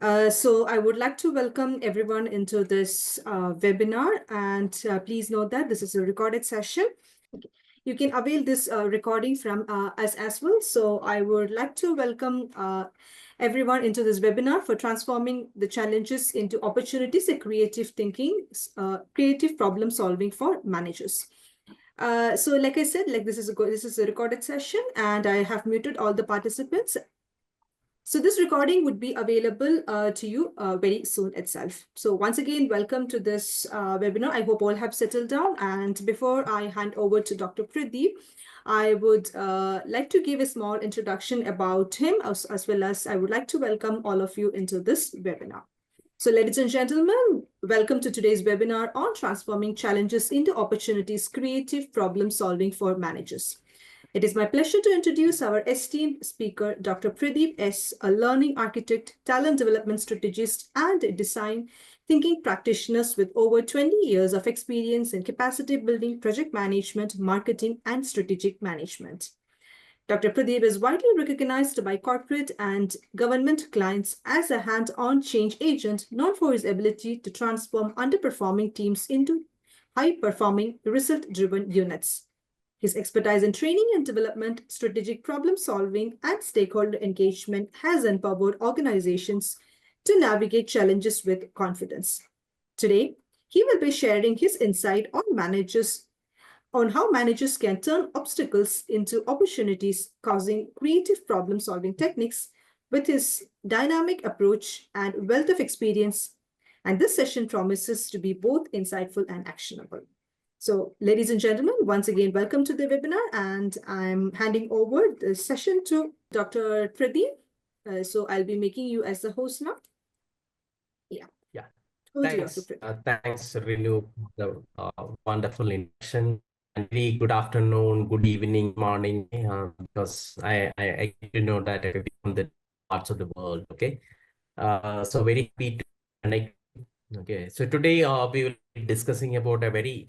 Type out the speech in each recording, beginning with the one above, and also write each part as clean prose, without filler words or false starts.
So I would like to welcome everyone into this webinar, and please note that this is a recorded session. Okay. You can avail this recording from us as well. So I would like to welcome everyone into this webinar for transforming the challenges into opportunities and creative thinking, creative problem solving for managers. So like I said, this is a recorded session, and I have muted all the participants. So this recording would be available to you very soon itself. So once again, welcome to this webinar. I hope all have settled down. And before I hand over to Dr. Pradeep, I would like to give a small introduction about him, as well as I would like to welcome all of you into this webinar. So ladies and gentlemen, welcome to today's webinar on transforming challenges into opportunities, creative problem solving for managers. It is my pleasure to introduce our esteemed speaker, Dr. Pradeep S, a learning architect, talent development strategist, and design thinking practitioner with over 20 years of experience in capacity building, project management, marketing, and strategic management. Dr. Pradeep is widely recognized by corporate and government clients as a hands-on change agent known for his ability to transform underperforming teams into high-performing, result-driven units. His expertise in training and development, strategic problem solving, and stakeholder engagement has empowered organizations to navigate challenges with confidence. Today, he will be sharing his insight on how managers can turn obstacles into opportunities, causing creative problem solving techniques with his dynamic approach and wealth of experience. And this session promises to be both insightful and actionable. So, ladies and gentlemen, once again, welcome to the webinar, and I'm handing over the session to Dr. Pradeep. So I'll be making you as the host now. Yeah. Thanks. Thanks, Renu, the wonderful introduction. And very good afternoon, good evening, morning, because I get to know that from the parts of the world. Okay. So very happy to connect. Okay, so today we will be discussing about a very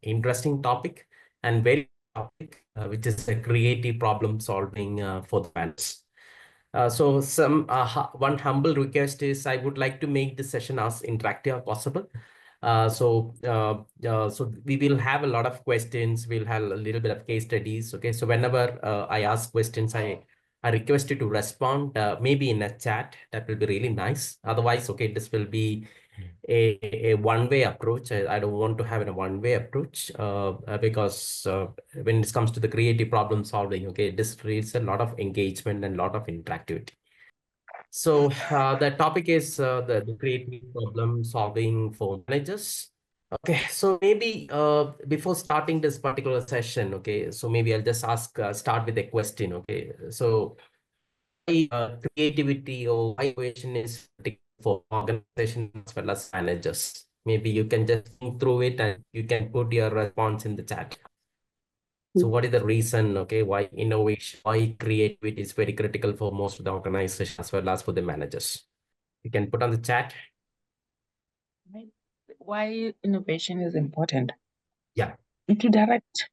interesting topic and very topic, which is a creative problem solving for the fans. So one humble request is I would like to make this session as interactive as possible. So we will have a lot of questions. We'll have a little bit of case studies. Okay, so whenever I ask questions, I request you to respond maybe in a chat. That will be really nice. Otherwise, okay, this will be a one-way approach. I don't want to have a one-way approach because when it comes to the creative problem solving, okay, this creates a lot of engagement and a lot of interactivity. So the topic is the creative problem solving for managers. Okay, so maybe before starting this particular session, okay, so maybe I'll just start with a question. Okay, so creativity or innovation is critical for organizations as well as managers. Maybe you can just think through it and you can put your response in the chat. So what is the reason, okay, why innovation, why creativity is very critical for most of the organizations as well as for the managers? You can put on the chat. Why innovation is important? Yeah. To direct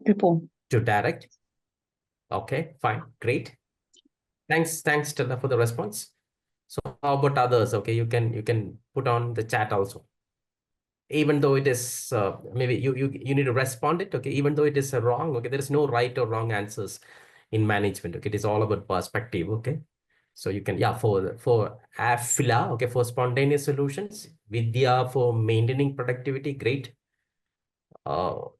people. To direct. Okay, fine, great. Thanks, Stella, for the response. So how about others? Okay, you can put on the chat also. Even though it is maybe you need to respond it. Okay, even though it is wrong. Okay, there is no right or wrong answers in management. Okay, it is all about perspective. Okay, so you can for AFILA. Okay, for spontaneous solutions. Vidya for maintaining productivity. Great. So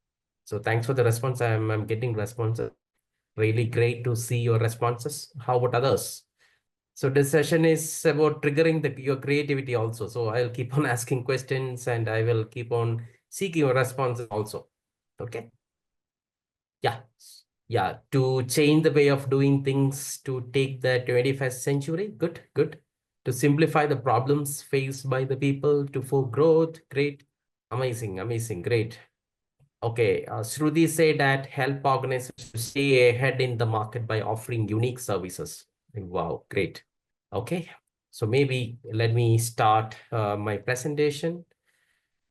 thanks for the response. I'm getting responses. Really great to see your responses. How about others? So this session is about triggering your creativity also. So I'll keep on asking questions and I will keep on seeking your responses also. Okay. Yeah. To change the way of doing things, to take the 21st century. Good. To simplify the problems faced by the people, to for growth. Great. Amazing. Great. Okay. Shruti said that help organizations to stay ahead in the market by offering unique services. Wow. Great. Okay, so maybe let me start my presentation.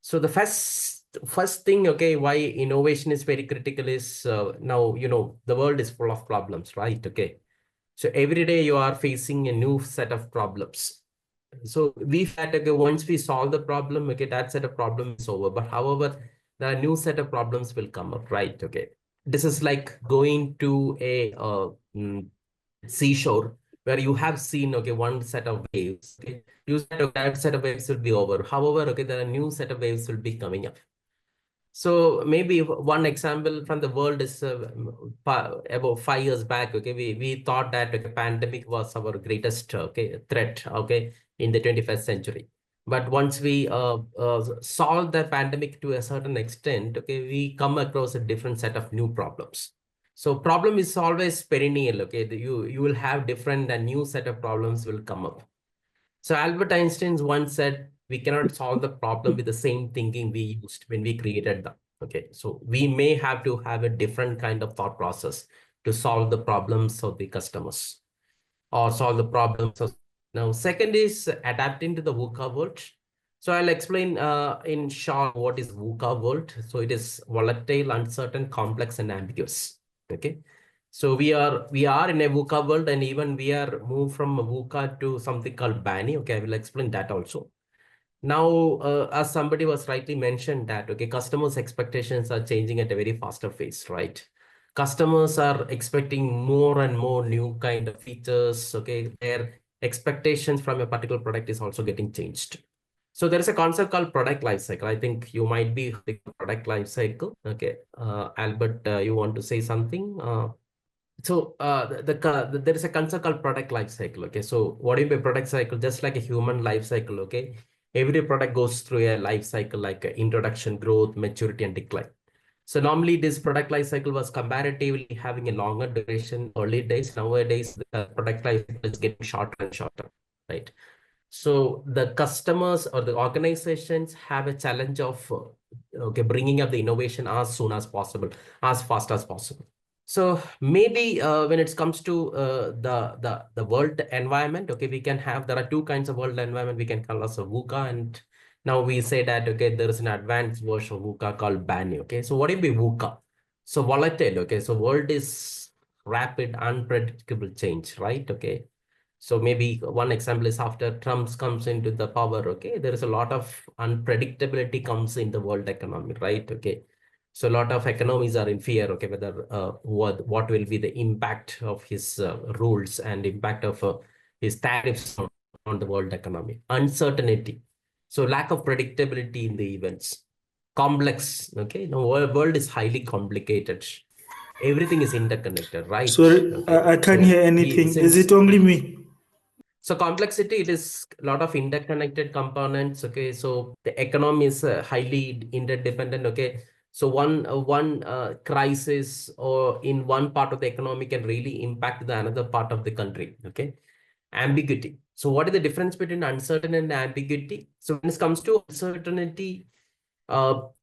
So the first thing, okay, why innovation is very critical is now, the world is full of problems, right? Okay, So every day you are facing a new set of problems. So we felt, okay, once we solve the problem, okay, that set of problem is over. But however, the new set of problems will come up, right? Okay. This is like going to a seashore where you have seen, okay, one set of waves. Okay. You said, okay, that set of waves will be over. However, okay, there are new set of waves will be coming up. So maybe one example from the world is about 5 years back. Okay, we thought that okay, pandemic was our greatest threat. Okay, in the 21st century. But once we solve the pandemic to a certain extent, okay, we come across a different set of new problems. So problem is always perennial. Okay, you will have different and new set of problems will come up. So Albert Einstein once said, we cannot solve the problem with the same thinking we used when we created them. Okay, so we may have to have a different kind of thought process to solve the problems of the customers or solve the problems of. Now, second is adapting to the VUCA world. So I'll explain in short what is VUCA world. So it is volatile, uncertain, complex, and ambiguous. Okay. So we are in a VUCA world, and even we are moved from VUCA to something called BANI. Okay, I will explain that also. Now, as somebody was rightly mentioned that, okay, customers' expectations are changing at a very faster pace, right? Customers are expecting more and more new kind of features, okay? Their expectations from a particular product is also getting changed. So there is a concept called product life cycle. I think you might be the product life cycle. Okay, Albert, you want to say something? So there is a concept called product life cycle. Okay, so what do you mean by product cycle? Just like a human life cycle. Okay, every product goes through a life cycle like introduction, growth, maturity, and decline. So normally this product life cycle was comparatively having a longer duration early days. Nowadays, the product life cycle is getting shorter and shorter, right? So the customers or the organizations have a challenge of okay, bringing up the innovation as soon as possible, as fast as possible. So maybe when it comes to the world environment, okay, we can have, there are two kinds of world environment we can call as a VUCA, and now we say that, okay, there is an advanced version of VUCA called BANI, okay. So what will be VUCA? So volatile, okay, so world is rapid, unpredictable change, right? Okay. So maybe one example is after Trump comes into the power, okay, there is a lot of unpredictability comes in the world economy, right? Okay. So a lot of economies are in fear, okay, whether what will be the impact of his rules and impact of his tariffs on the world economy. Uncertainty. So lack of predictability in the events. Complex, okay. Now world is highly complicated. Everything is interconnected, right? Sorry, Okay. I can't So hear anything. Is since it only me? so complexity, it is a lot of interconnected components. Okay, so the economy is highly interdependent. Okay, so one crisis or in one part of the economy can really impact the another part of the country. Okay, ambiguity. So what is the difference between uncertain and ambiguity? So when it comes to uncertainty,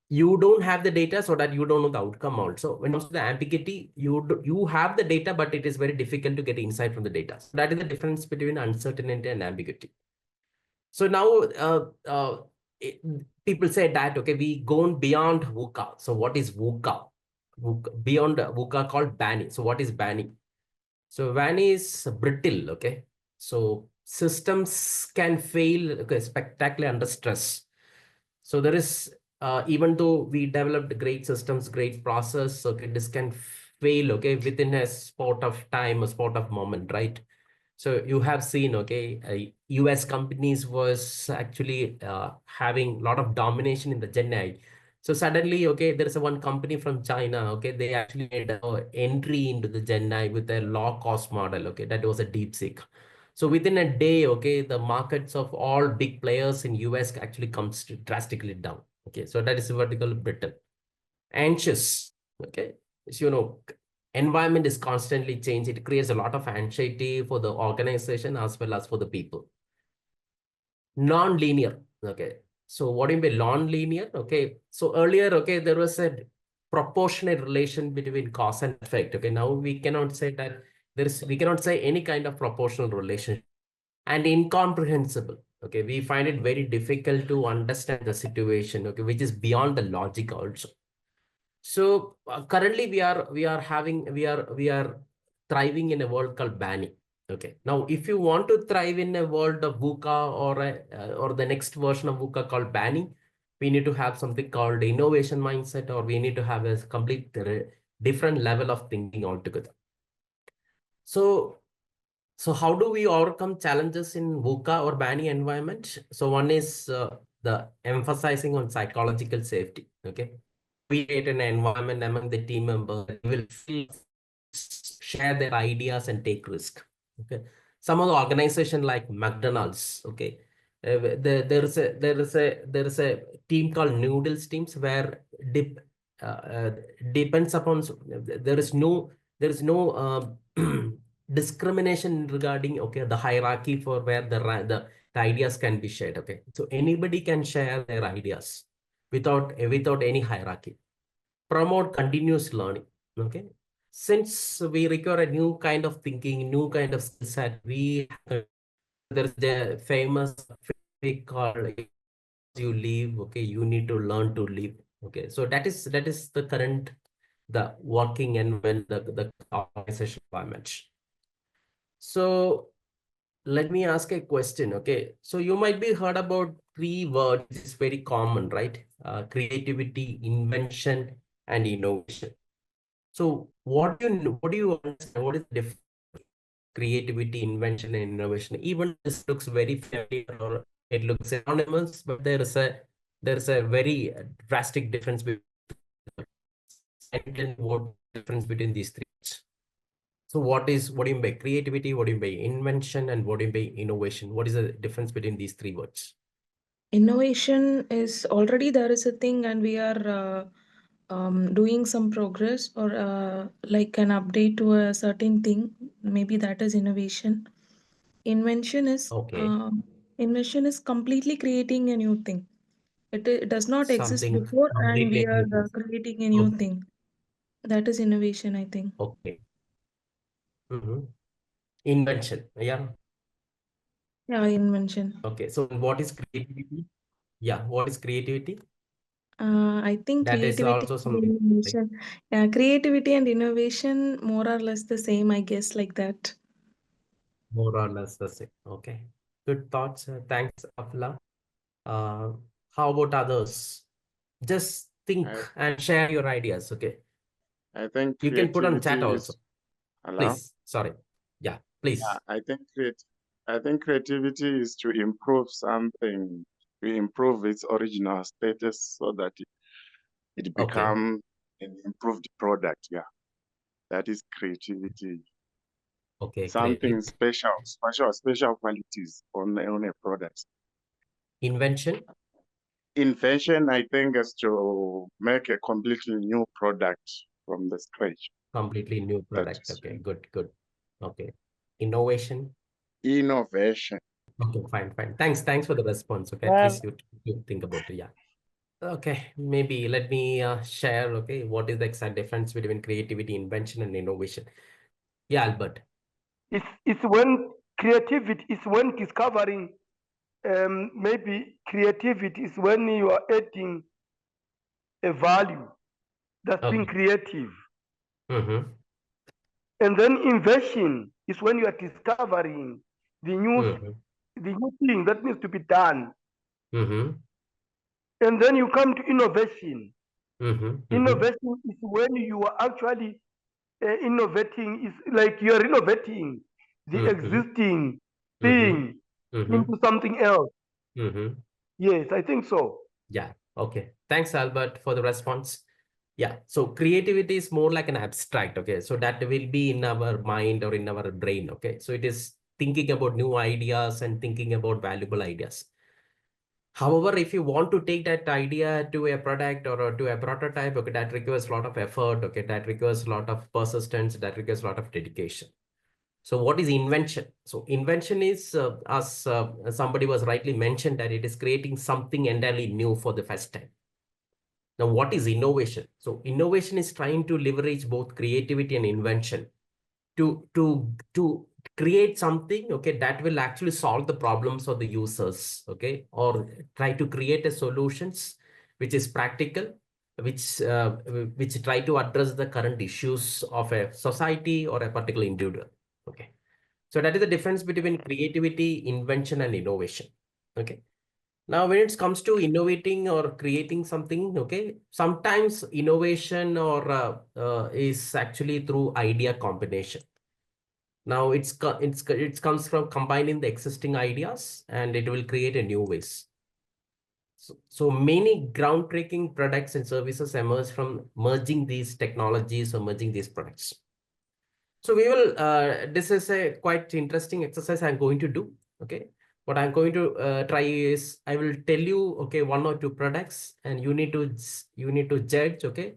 you don't have the data, so that you don't know the outcome also. When it comes to the ambiguity, you have the data, but it is very difficult to get insight from the data. So that is the difference between uncertainty and ambiguity. So now it, people say that, okay, we gone beyond VUCA. So what is VUCA? Beyond VUCA called BANI. So what is BANI? So BANI is brittle, okay? So systems can fail, okay, spectacularly under stress. So there is, even though we developed great systems, great process, okay, this can fail, okay, within a spot of time, a spot of moment, right? So you have seen, okay, US companies was actually having a lot of domination in the Gen AI. So suddenly, okay, there is a one company from China, okay, they actually made an entry into the Gen AI with a low cost model, okay, that was a DeepSeek. So within a day, okay, the markets of all big players in US actually comes drastically down. Okay, so that is vertical Britain. Anxious, okay, so, environment is constantly changing. It creates a lot of anxiety for the organization as well as for the people. Non-linear, okay. So what do you mean non-linear? Okay, so earlier, okay, there was a proportionate relation between cause and effect. Okay, now we cannot say that we cannot say any kind of proportional relationship. And incomprehensible. Okay, we find it very difficult to understand the situation, okay, which is beyond the logic also. So currently we are thriving in a world called BANI. Okay. Now, if you want to thrive in a world of VUCA or the next version of VUCA called BANI, we need to have something called innovation mindset, or we need to have a complete different level of thinking altogether. So, so how do we overcome challenges in VUCA or BANI environment? So one is the emphasizing on psychological safety. Okay. We create an environment among the team members that will feel share their ideas and take risk. Okay. Some of the organization like McDonald's, okay, there is a team called noodles teams where dip uh, depends upon, there is no discrimination regarding, okay, the hierarchy for where the ideas can be shared. Okay, so anybody can share their ideas without any hierarchy. Promote continuous learning. Okay, since we require a new kind of thinking, new kind of skill set, there's the famous phrase called you leave, okay, you need to learn to live. Okay, so that is the current, the working and when the organization environment. So let me ask a question. Okay, so you might be heard about three words. It's very common, right? Creativity, invention, and innovation. So what do you understand? What is the difference? Creativity, invention, and innovation. Even this looks very familiar or it looks anonymous, but there is a very drastic difference between what difference between these three. So what do you mean by creativity? What do you mean by invention? And what do you mean by innovation? What is the difference between these three words? Innovation is already there is a thing, and we are doing some progress or like an update to a certain thing. Maybe that is innovation. Invention is Okay, uh, invention is completely creating a new thing. It does not exist something before, and we completely are new. creating a new Okay, thing. That is innovation, I think. okay. Mhm. Invention. Yeah. Yeah, invention. Okay. So what is creativity? Yeah. What is creativity? I think That is creativity also and something like innovation. Yeah, creativity and innovation more or less the same, I guess, like that. more or less the same. Okay. Good thoughts. Thanks, Afla. Uh, how about others? Just think I and share your ideas. Okay. I think You can put on chat creativity also. is hello. Please. Sorry. Yeah, Yeah, please. I think creativity is to improve something, to improve its original status so that it Okay. become an improved product. Yeah, that is creativity. Okay, Something creativity. special qualities on a product. Invention, Invention, I think, is to make a completely new product from the scratch. completely new That product. is Okay, good, good. Okay. Innovation. innovation. Okay, fine, fine. Thanks for the response. Okay, at Well, least you think about it. Yeah. Okay, maybe let me share. Okay, what is the exact difference between creativity, invention, and innovation? Yeah, Albert. It's when creativity is when discovering, maybe creativity is when you are adding a value that's being Okay. creative. Mm-hmm. And then invention is when you are discovering the new Mm-hmm. the new thing that needs to be done. Mm-hmm. And then you come to innovation. Mm-hmm. Mm-hmm. Innovation is when you are actually innovating, is like you are innovating the Mm-hmm. existing Mm-hmm. thing Mm-hmm. into something else. Mm-hmm. Yes, I think so. Yeah. Okay. Thanks, Albert, for the response. Yeah. So creativity is more like an abstract. Okay. So that will be in our mind or in our brain. Okay. So it is thinking about new ideas and thinking about valuable ideas. However, if you want to take that idea to a product or to a prototype, okay, that requires a lot of effort. Okay. That requires a lot of persistence. That requires a lot of dedication. So what is invention? So invention is, as somebody was rightly mentioned, that it is creating something entirely new for the first time. Now, what is innovation? So innovation is trying to leverage both creativity and invention to create something, okay, that will actually solve the problems of the users, okay, or try to create a solutions which is practical, which which try to address the current issues of a society or a particular individual. Okay. So that is the difference between creativity, invention, and innovation. Okay. Now, when it comes to innovating or creating something, okay, sometimes innovation or is actually through idea combination. Now, it comes from combining the existing ideas and it will create a new ways. So many groundbreaking products and services emerge from merging these technologies or merging these products. So we will, this is a quite interesting exercise I'm going to do. Okay. What I'm going to try is I will tell you, okay, one or two products and you need to judge, okay.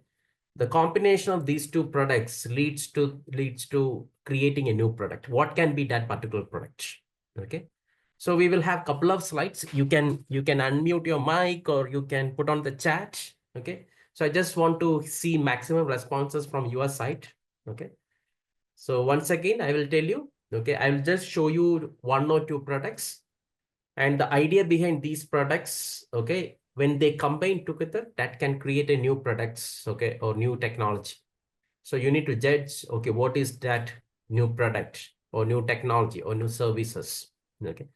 The combination of these two products leads to creating a new product. What can be that particular product? Okay. So we will have a couple of slides. You can unmute your mic or you can put on the chat. Okay. So I just want to see maximum responses from your side. Okay. So once again, I will tell you, okay, I will just show you one or two products and the idea behind these products, okay, when they combine together, that can create a new products, okay, or new technology. So you need to judge, okay, what is that new product or new technology or new services, okay.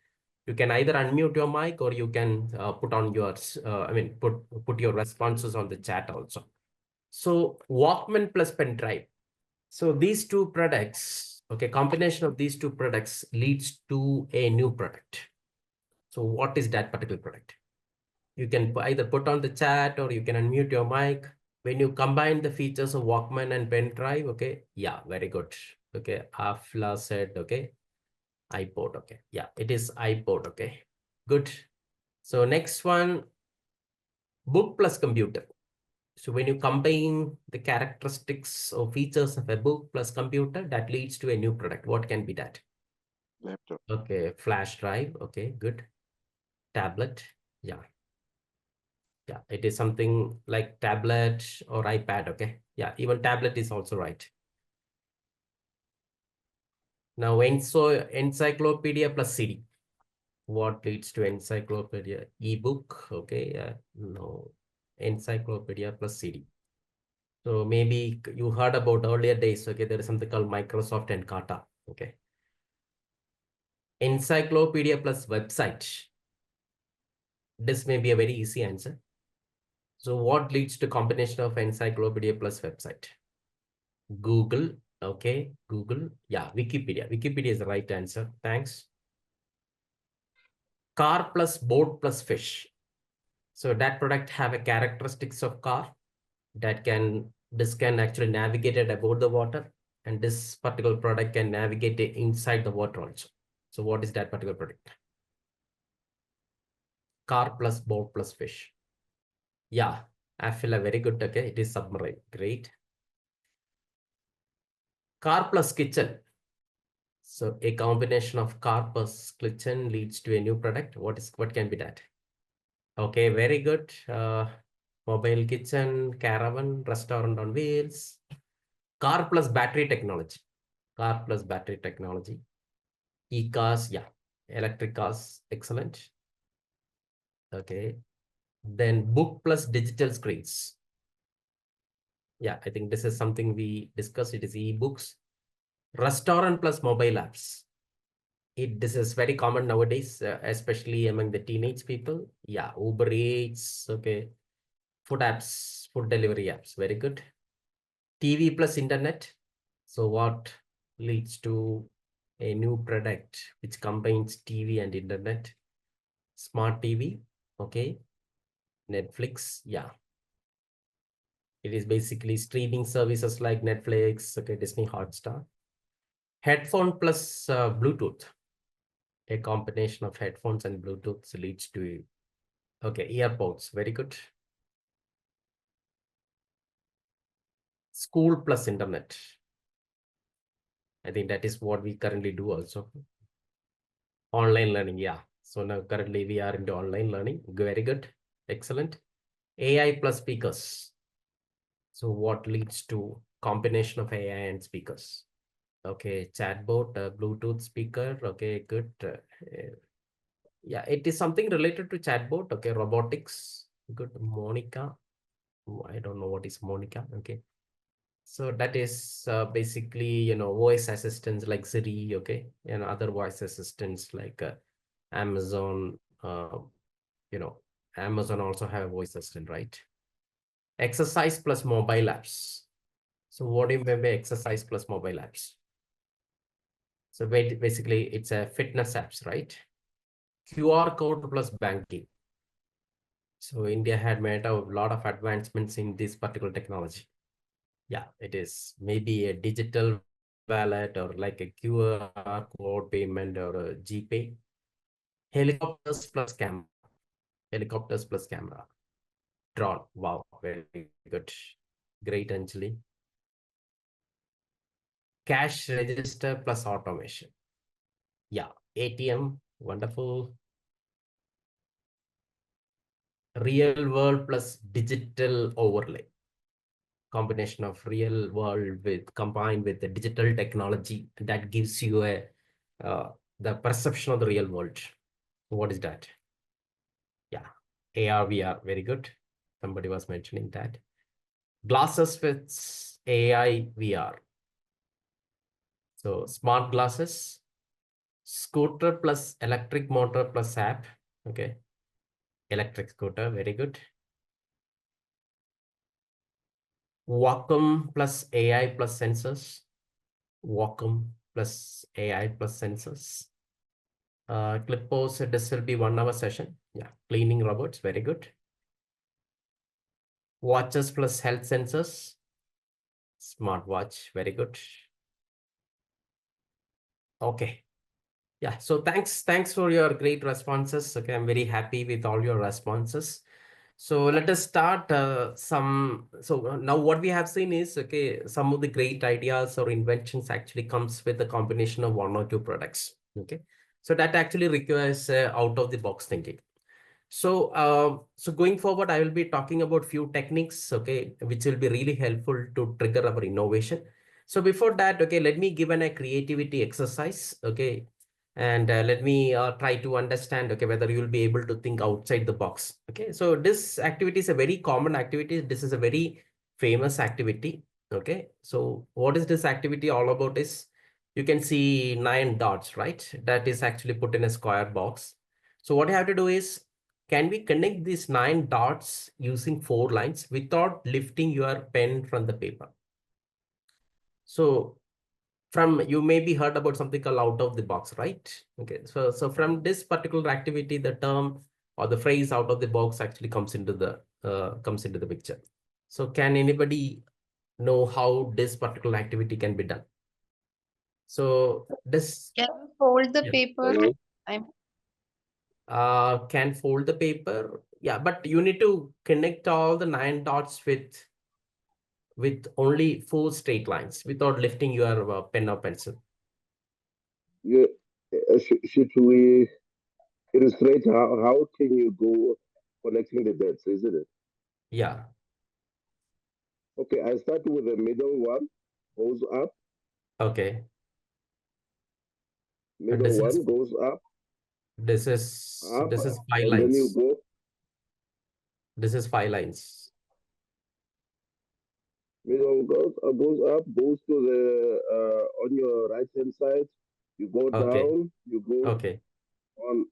You can either unmute your mic or you can put on your, put your responses on the chat also. So Walkman plus pen drive. So these two products, okay, combination of these two products leads to a new product. So what is that particular product? You can either put on the chat or you can unmute your mic. When you combine the features of Walkman and pen drive, okay, yeah, very good. Okay, Afla said, okay, iPod, okay, yeah, it is iPod, okay, good. So next one, book plus computer. So when you combine the characteristics or features of a book plus computer, that leads to a new product. What can be that? Laptop. Okay, flash drive. Okay, good. Tablet. Yeah. Yeah, it is something like tablet or iPad. Okay. Yeah, even tablet is also right. Now, encyclopedia plus CD. What leads to encyclopedia? Ebook. Okay. No. Encyclopedia plus CD. So maybe you heard about earlier days. Okay, there is something called Microsoft and Encarta. Okay. Encyclopedia plus website. This may be a very easy answer. So what leads to combination of encyclopedia plus website? Google. Okay, Google. Yeah, Wikipedia. Wikipedia is the right answer. Thanks. Car plus boat plus fish. So that product have a characteristics of car this can actually navigate it above the water, and this particular product can navigate it inside the water also. So what is that particular product? Car plus boat plus fish. Yeah, I feel a very good. Okay, it is submarine. Great. Car plus kitchen. So a combination of car plus kitchen leads to a new product. What can be that? Okay, very good. Mobile kitchen, caravan, restaurant on wheels. Car plus battery technology. Car plus battery technology. E-cars, yeah. Electric cars, excellent. Okay. Then book plus digital screens. Yeah, I think this is something we discussed. It is e-books. Restaurant plus mobile apps. This is very common nowadays, especially among the teenage people. Yeah, Uber Eats, okay. Food apps, food delivery apps, very good. TV plus internet. So what leads to a new product which combines TV and internet? Smart TV, okay. Netflix, yeah. It is basically streaming services like Netflix, okay, Disney Hotstar. Headphone plus Bluetooth. A combination of headphones and Bluetooth leads to, okay, earpods, very good. School plus internet. I think that is what we currently do also. Online learning, yeah. So now currently we are into online learning. Very good. Excellent. AI plus speakers. So what leads to combination of AI and speakers? Okay, chatbot, Bluetooth speaker. Okay, good. Yeah, it is something related to chatbot. Okay, robotics. Good. Monica. I don't know what is Monica. Okay. So that is basically, voice assistants like Siri, okay, and other voice assistants like Amazon, Amazon also have a voice assistant, right? Exercise plus mobile apps. So what do you mean by exercise plus mobile apps? So basically it's a fitness apps, right? QR code plus banking. So India had made a lot of advancements in this particular technology. Yeah, it is maybe a digital wallet or like a QR code payment or a GPay. Helicopters plus camera. Helicopters plus camera. Drone. Wow, very good. Great, Anjali. Cash register plus automation. Yeah, ATM. Wonderful. Real world plus digital overlay. Combination of real world with combined with the digital technology that gives you the perception of the real world. What is that? Yeah, AR, VR, very good. Somebody was mentioning that. Glasses with AI, VR. So smart glasses, scooter plus electric motor plus app. Okay, electric scooter, very good. Wacom plus AI plus sensors. Wacom plus AI plus sensors. Clippos, this will be 1 hour session. Yeah, cleaning robots, very good. Watches plus health sensors. Smartwatch, very good. Okay. Yeah, so thanks for your great responses. Okay, I'm very happy with all your responses. So let us start so now what we have seen is, okay, some of the great ideas or inventions actually comes with a combination of 1 or 2 products. Okay, so that actually requires out of the box thinking. So going forward, I will be talking about few techniques, okay, which will be really helpful to trigger our innovation. So before that, okay, let me give a creativity exercise, okay, and let me try to understand, okay, whether you will be able to think outside the box. Okay, so this activity is a very common activity. This is a very famous activity. Okay, so what is this activity all about is, you can see 9 dots, right? That is actually put in a square box. So what you have to do is, can we connect these 9 dots using 4 lines without lifting your pen from the paper? So you may be heard about something called out of the box, right? Okay, so from this particular activity, the term or the phrase out of the box actually comes into the picture. So can anybody know how this particular activity can be done? So this, Can you fold the yeah, paper? Hello? I'm can fold the paper. Yeah, but you need to connect all the 9 dots with only 4 straight lines without lifting your pen or pencil. Yeah, should we illustrate how can you go connecting the dots, isn't it? Yeah. Okay, I start with the middle one, goes up, Okay. And middle one goes up, this is 5 and then you lines. go, This is 5 lines. middle goes up, goes to the, on your right hand side, you go Okay. down, you go Okay. on,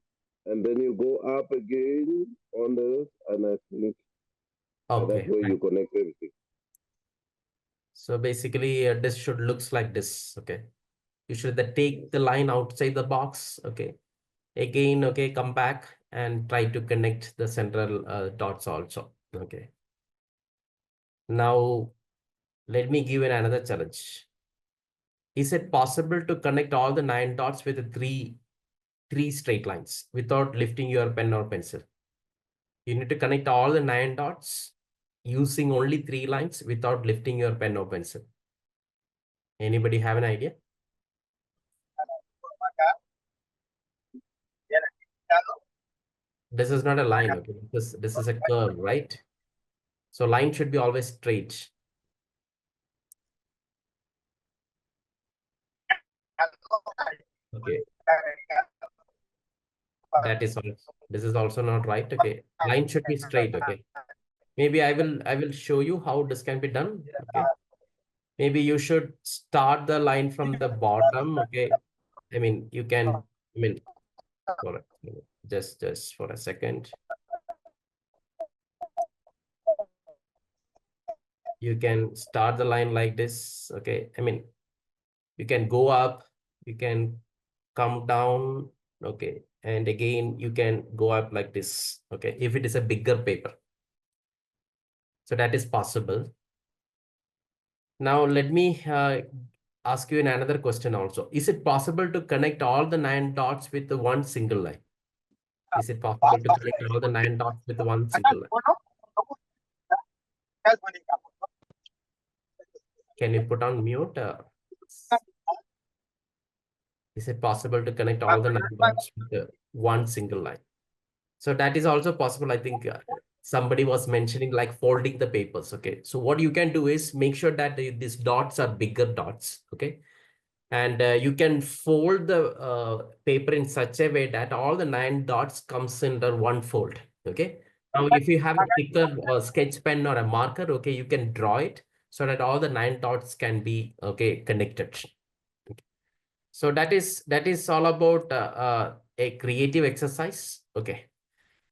and then you go up again on the, and I think that Okay. way Fine. you connect everything. So basically, this should looks like this. Okay. You should take the line outside the box. Okay. Again, okay, come back and try to connect the central dots also. Okay. Now, let me give you another challenge. Is it possible to connect all the 9 dots with the three straight lines without lifting your pen or pencil? You need to connect all the 9 dots using only 3 lines without lifting your pen or pencil. Anybody have an idea? This is not a line, okay? This is a curve, right? So line should be always straight. Okay. That is all. This is also not right. Okay. Line should be straight. Okay. Maybe I will show you how this can be done. Okay. maybe you should start the line from the bottom. Okay. I mean, you can, I mean, for just for a second. You can start the line like this. Okay. I mean, you can go up, you can come down. Okay. And again, you can go up like this. Okay. If it is a bigger paper. So that is possible. Now, let me ask you another question also. Is it possible to connect all the 9 dots with the one single line? Is it possible to connect all the 9 dots with one single line? Can you put on mute? Is it possible to connect all the 9 dots with one single line? So that is also possible. I think somebody was mentioning like folding the papers. Okay. So what you can do is make sure that these dots are bigger dots. Okay. And you can fold the paper in such a way that all the 9 dots comes under one fold. Okay. Now, if you have a thicker sketch pen or a marker, okay, you can draw it so that all the 9 dots can be, okay, connected. So that is all about a creative exercise. Okay.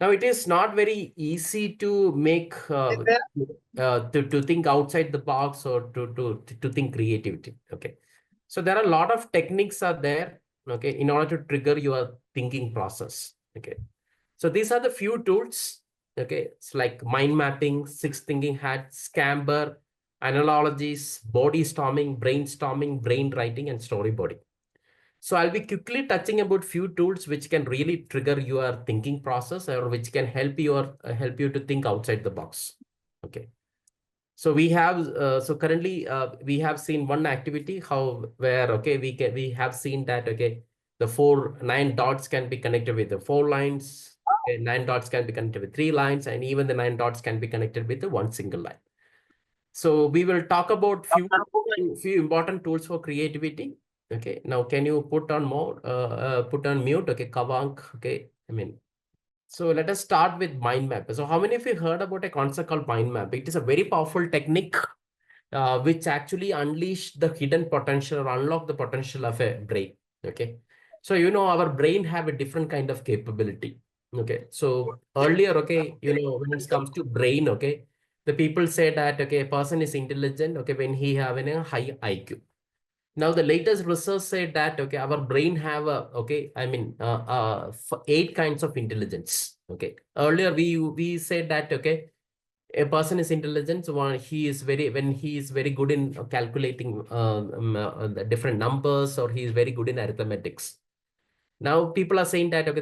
Now it is not very easy to make to think outside the box or to think creativity. Okay. So there are a lot of techniques are there. Okay, in order to trigger your thinking process. Okay. So these are the few tools. Okay, it's like mind mapping, 6 thinking hats, Scamber, analogies, body storming, brainstorming, brain writing, and storyboarding. So I'll be quickly touching about few tools which can really trigger your thinking process or which can help you to think outside the box. Okay. So we have so currently we have seen one activity where okay we have seen that okay the 9 dots can be connected with the 4 lines. Okay, 9 dots can be connected with 3 lines, and even the 9 dots can be connected with the one single line. So we will talk about few important tools for creativity. Okay, now can you put on put on mute? Okay, Kavank. Okay, I mean, so let us start with mind map. So how many of you heard about a concept called mind map? It is a very powerful technique which actually unleash the hidden potential or unlock the potential of a brain. Okay, so you know our brain have a different kind of capability. Okay, so earlier, okay, you know when it comes to brain, okay, the people say that okay a person is intelligent, okay, when he having a high IQ. Now the latest research said that okay our brain have a okay I mean 8 kinds of intelligence. Okay, earlier we said that okay a person is intelligent when he is very good in calculating the different numbers, or he is very good in arithmetics. Now people are saying that okay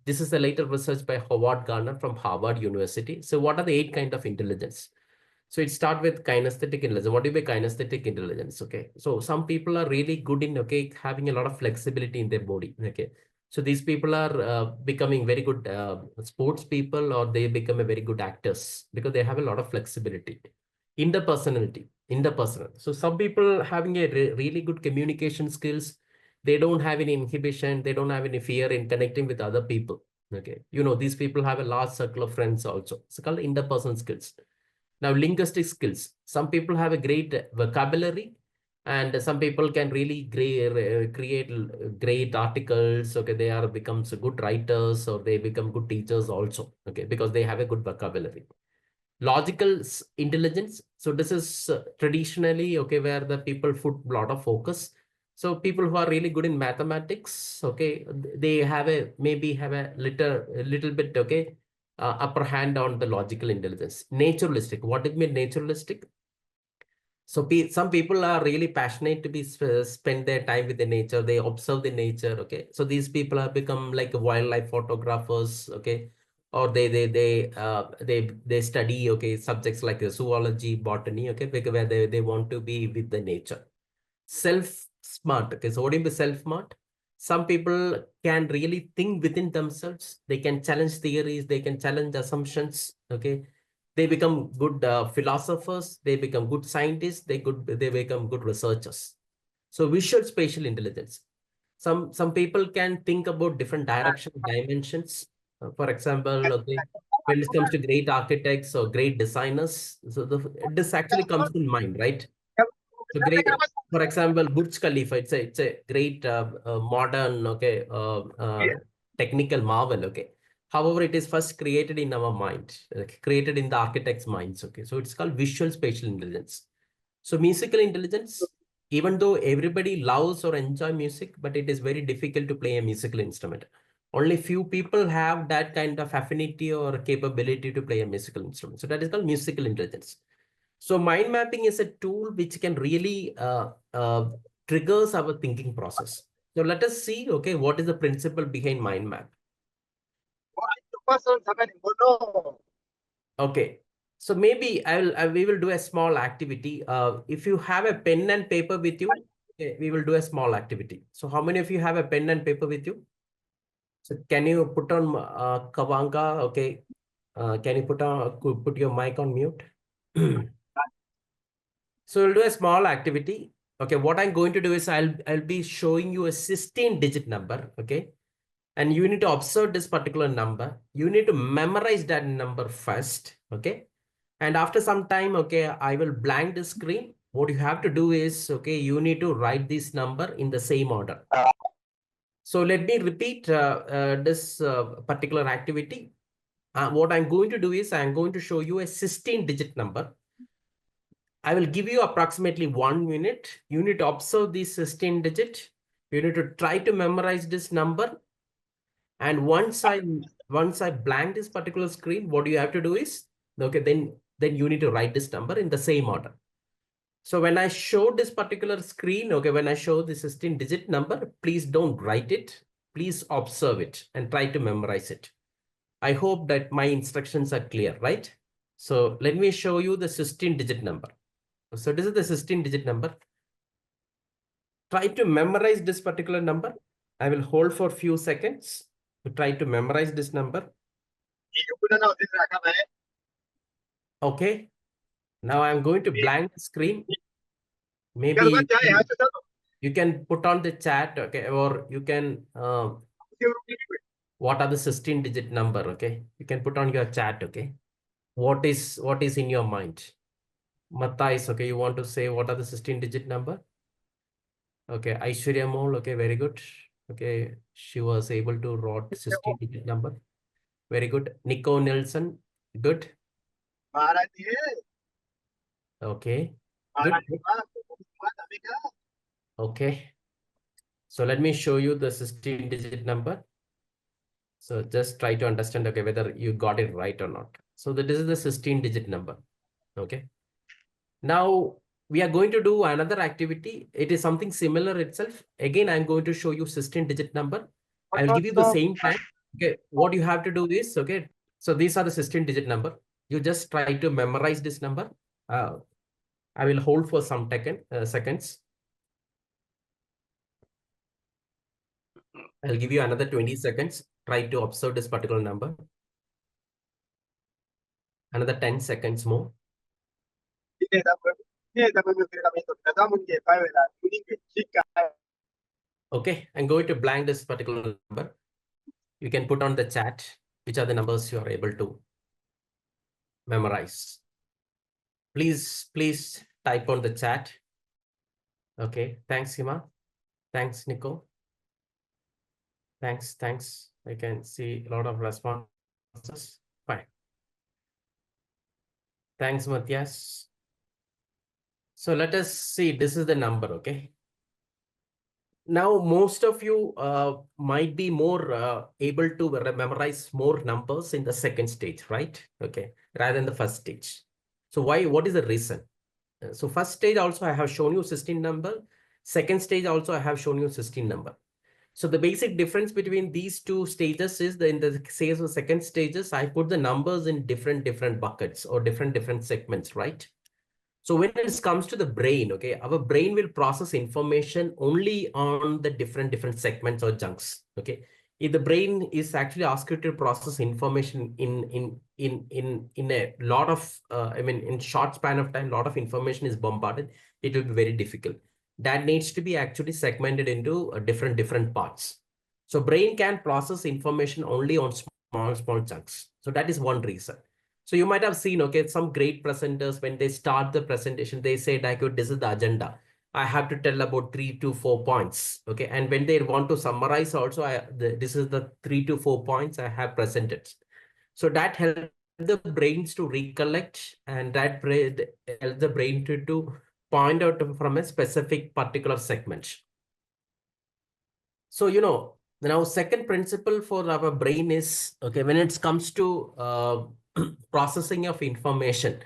this is the later research by Howard Gardner from Harvard University. So what are the 8 kind of intelligence? So it start with kinesthetic intelligence. What do you mean kinesthetic intelligence? Okay. So some people are really good in, okay, having a lot of flexibility in their body. Okay. So these people are becoming very good sports people, or they become a very good actors because they have a lot of flexibility in the personality, in the personal. So some people having a really good communication skills. They don't have any inhibition. They don't have any fear in connecting with other people. Okay. You know, these people have a large circle of friends also. It's called interpersonal skills. Now, linguistic skills. Some people have a great vocabulary, and some people can really create great articles. Okay, they are becomes good writers, or they become good teachers also. Okay, because they have a good vocabulary. Logical intelligence. So this is traditionally okay where the people put a lot of focus. So people who are really good in mathematics, okay, they have a maybe have a little bit okay upper hand on the logical intelligence. Naturalistic. What it mean naturalistic? So some people are really passionate to be spend their time with the nature. They observe the nature. Okay, so these people have become like wildlife photographers. Okay, or they study okay subjects like zoology, botany. Okay, because where they want to be with the nature. Self smart. Okay, so what do you mean self smart? Some people can really think within themselves. They can challenge theories. They can challenge assumptions. Okay, they become good philosophers. They become good scientists. They become good researchers. So visual spatial intelligence. Some people can think about different direction dimensions. For example, okay, when it comes to great architects or great designers, so this actually comes in mind, right? So great. For example, Burj Khalifa, it's a great modern, okay, technical marvel, okay. However, it is first created in our mind, created in the architect's minds, okay. So it's called visual spatial intelligence. So musical intelligence, even though everybody loves or enjoy music, but it is very difficult to play a musical instrument. Only few people have that kind of affinity or capability to play a musical instrument. So that is called musical intelligence. So mind mapping is a tool which can really triggers our thinking process. So let us see, okay, what is the principle behind mind map? Okay, so maybe we will do a small activity. If you have a pen and paper with you, okay, we will do a small activity. So how many of you have a pen and paper with you? So can you put on Kavanka? Okay, can you put your mic on mute? So we'll do a small activity. Okay, what I'm going to do is I'll be showing you a 16-digit number. Okay, and you need to observe this particular number. You need to memorize that number first. Okay, and after some time, okay, I will blank the screen. What you have to do is, okay, you need to write this number in the same order. So let me repeat this particular activity. What I'm going to do is I'm going to show you a 16-digit number. I will give you approximately 1 minute. You need to observe this 16-digit. You need to try to memorize this number. And once I blank this particular screen, what you have to do is, okay, then you need to write this number in the same order. So when I show this particular screen, okay, when I show the 16-digit number, please don't write it. Please observe it and try to memorize it. I hope that my instructions are clear, right? So let me show you the 16-digit number. So this is the 16-digit number. Try to memorize this particular number. I will hold for a few seconds to try to memorize this number. Okay. Now I'm going to blank the screen. Maybe you can put on the chat, okay, or you can, what are the 16-digit number, okay? You can put on your chat, okay? What is in your mind? Matthias, okay, you want to say what are the 16-digit number? Okay, Aishwarya Mole, okay, very good. Okay, she was able to write 16-digit number. Very good. Nico Nelson, good. Okay, good. Okay. So let me show you the 16-digit number. So just try to understand, okay, whether you got it right or not. So this is the 16-digit number. Okay. Now we are going to do another activity. It is something similar itself. Again, I'm going to show you 16-digit number. I will give you the same time. Okay. What you have to do is, okay. So these are the 16-digit number. You just try to memorize this number. I will hold for some seconds. I'll give you another 20 seconds. Try to observe this particular number. Another 10 seconds more. Okay, I'm going to blank this particular number. You can put on the chat which are the numbers you are able to memorize. Please type on the chat. Okay, thanks, Hima. Thanks, Nico. Thanks. I can see a lot of responses. Fine. Thanks, Matthias. So let us see, this is the number, okay? Now, most of you might be more able to memorize more numbers in the second stage, right? Okay, rather than the first stage. So what is the reason? So first stage also I have shown you 16 number. Second stage also I have shown you 16 number. So the basic difference between these two stages is that in the case of second stages, I put the numbers in different buckets or different segments, right? So when it comes to the brain, okay, our brain will process information only on the different segments or chunks. Okay, if the brain is actually asked to process information in a lot of, in short span of time, lot of information is bombarded, it will be very difficult. That needs to be actually segmented into different parts. So brain can process information only on small chunks. So that is one reason. So you might have seen, okay, some great presenters, when they start the presentation, they say, like, this is the agenda. I have to tell about 3 to 4 points. Okay. And when they want to summarize also, this is the 3 to 4 points I have presented. So that helps the brains to recollect, and that helps the brain to point out from a specific particular segment. So, now second principle for our brain is, okay, when it comes to processing of information.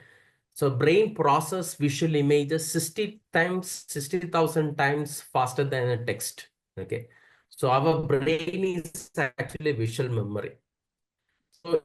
So brain process visual images 60,000 times faster than a text. Okay. So our brain is actually visual memory. So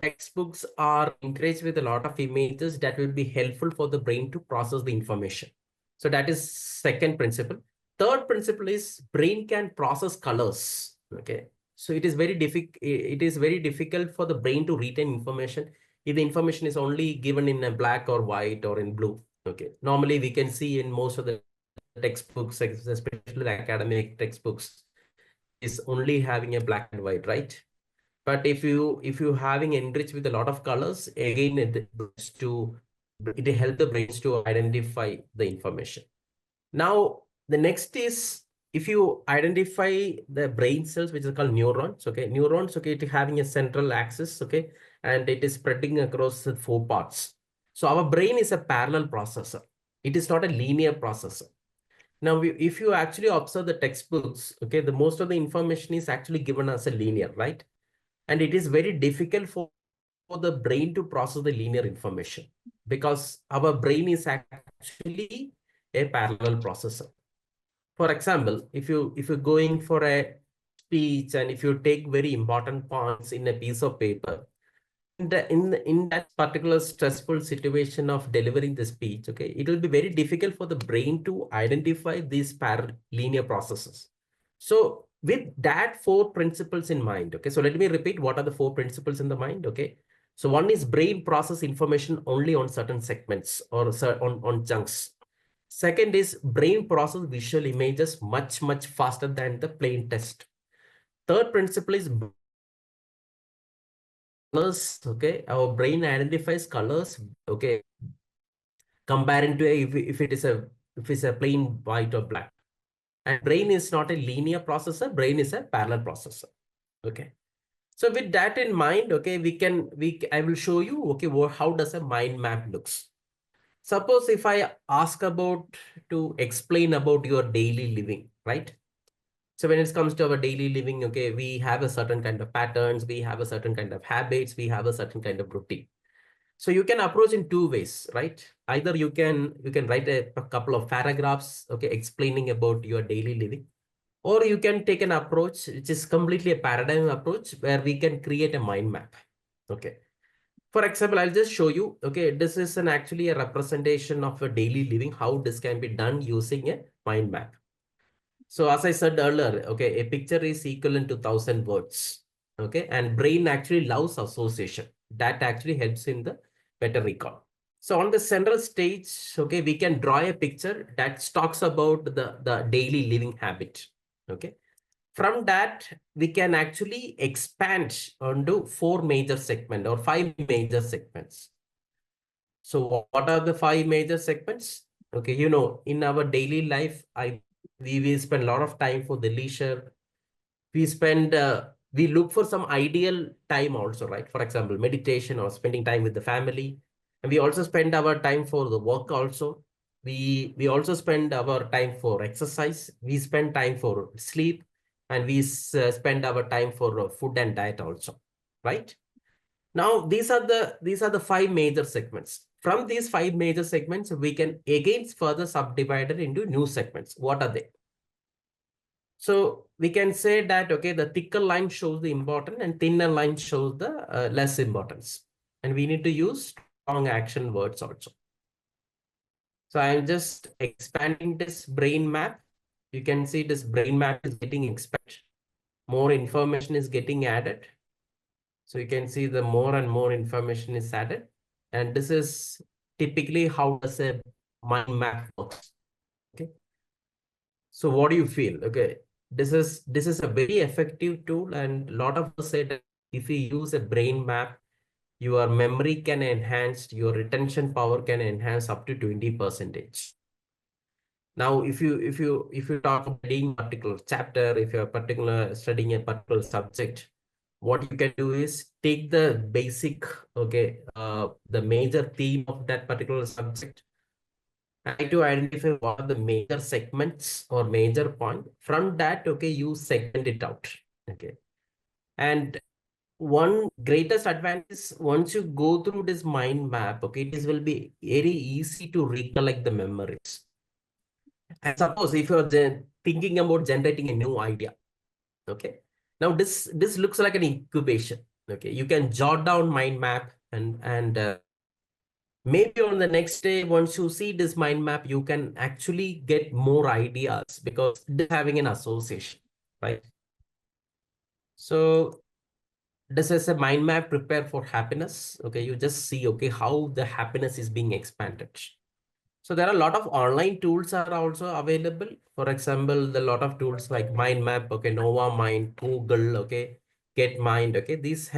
textbooks are encouraged with a lot of images that will be helpful for the brain to process the information. So that is second principle. Third principle is brain can process colors. Okay. So it is very difficult for the brain to retain information if the information is only given in a black or white or in blue. Okay. Normally we can see in most of the textbooks, especially the academic textbooks, is only having a black and white, right? But if you having enriched with a lot of colors, again it helps the brains to identify the information. Now the next is, if you identify the brain cells, which is called neurons. Okay, neurons. Okay, it having a central axis. Okay, and it is spreading across the 4 parts. So our brain is a parallel processor. It is not a linear processor. Now, if you actually observe the textbooks, okay, the most of the information is actually given as a linear, right? And it is very difficult for the brain to process the linear information, because our brain is actually a parallel processor. For example, if you're going for a speech, and if you take very important points in a piece of paper, in that particular stressful situation of delivering the speech, okay, it will be very difficult for the brain to identify these linear processes. So with that 4 principles in mind, okay, so let me repeat what are the 4 principles in the mind. Okay, so one is brain process information only on certain segments or on chunks. Second is brain process visual images much faster than the plain text. Third principle is colors. Okay, our brain identifies colors. Okay, comparing to if it's a plain white or black. And brain is not a linear processor, brain is a parallel processor. Okay, so with that in mind, okay, I will show you, okay, how does a mind map looks. Suppose if I ask about to explain about your daily living, right? So when it comes to our daily living, okay, we have a certain kind of patterns, we have a certain kind of habits, we have a certain kind of routine. So you can approach in 2 ways, right? Either you can write a couple of paragraphs, okay, explaining about your daily living, or you can take an approach which is completely a paradigm approach where we can create a mind map. Okay. For example, I'll just show you, okay, this is actually a representation of a daily living, how this can be done using a mind map. So as I said earlier, okay, a picture is equivalent to 1,000 words. Okay, and brain actually loves association. That actually helps in the better recall. So on the central stage, okay, we can draw a picture that talks about the daily living habit. Okay. From that, we can actually expand onto 4 major segments or 5 major segments. So what are the 5 major segments? Okay, in our daily life, we spend a lot of time for the leisure. We look for some ideal time also, right? For example, meditation or spending time with the family. And we also spend our time for the work also. We also spend our time for exercise. We spend time for sleep, and we spend our time for food and diet also, right? Now, these are the 5 major segments. From these 5 major segments, we can again further subdivide it into new segments. What are they? So we can say that, okay, the thicker line shows the important and thinner line shows the less importance. And we need to use strong action words also. So I'm just expanding this brain map. You can see this brain map is getting expanded. More information is getting added. So you can see the more and more information is added. And this is typically how does a mind map works. Okay. So what do you feel? Okay. This is a very effective tool, and a lot of us say that if you use a brain map, your memory can enhance, your retention power can enhance up to 20%. Now, if you talk about studying a particular chapter, if you're studying a particular subject, what you can do is take the basic, the major theme of that particular subject, try to identify what are the major segments or major point. From that, you segment it out. Okay. And one greatest advantage is once you go through this mind map, it will be very easy to recollect the memories. And suppose if you're thinking about generating a new idea, okay. Now this looks like an incubation. Okay, you can jot down mind map and maybe on the next day, once you see this mind map, you can actually get more ideas because this having an association, right? So this is a mind map prepare for happiness. Okay, you just see how the happiness is being expanded. So there are a lot of online tools are also available. For example, the lot of tools like Mind Map, Nova Mind, Google, Get Mind, these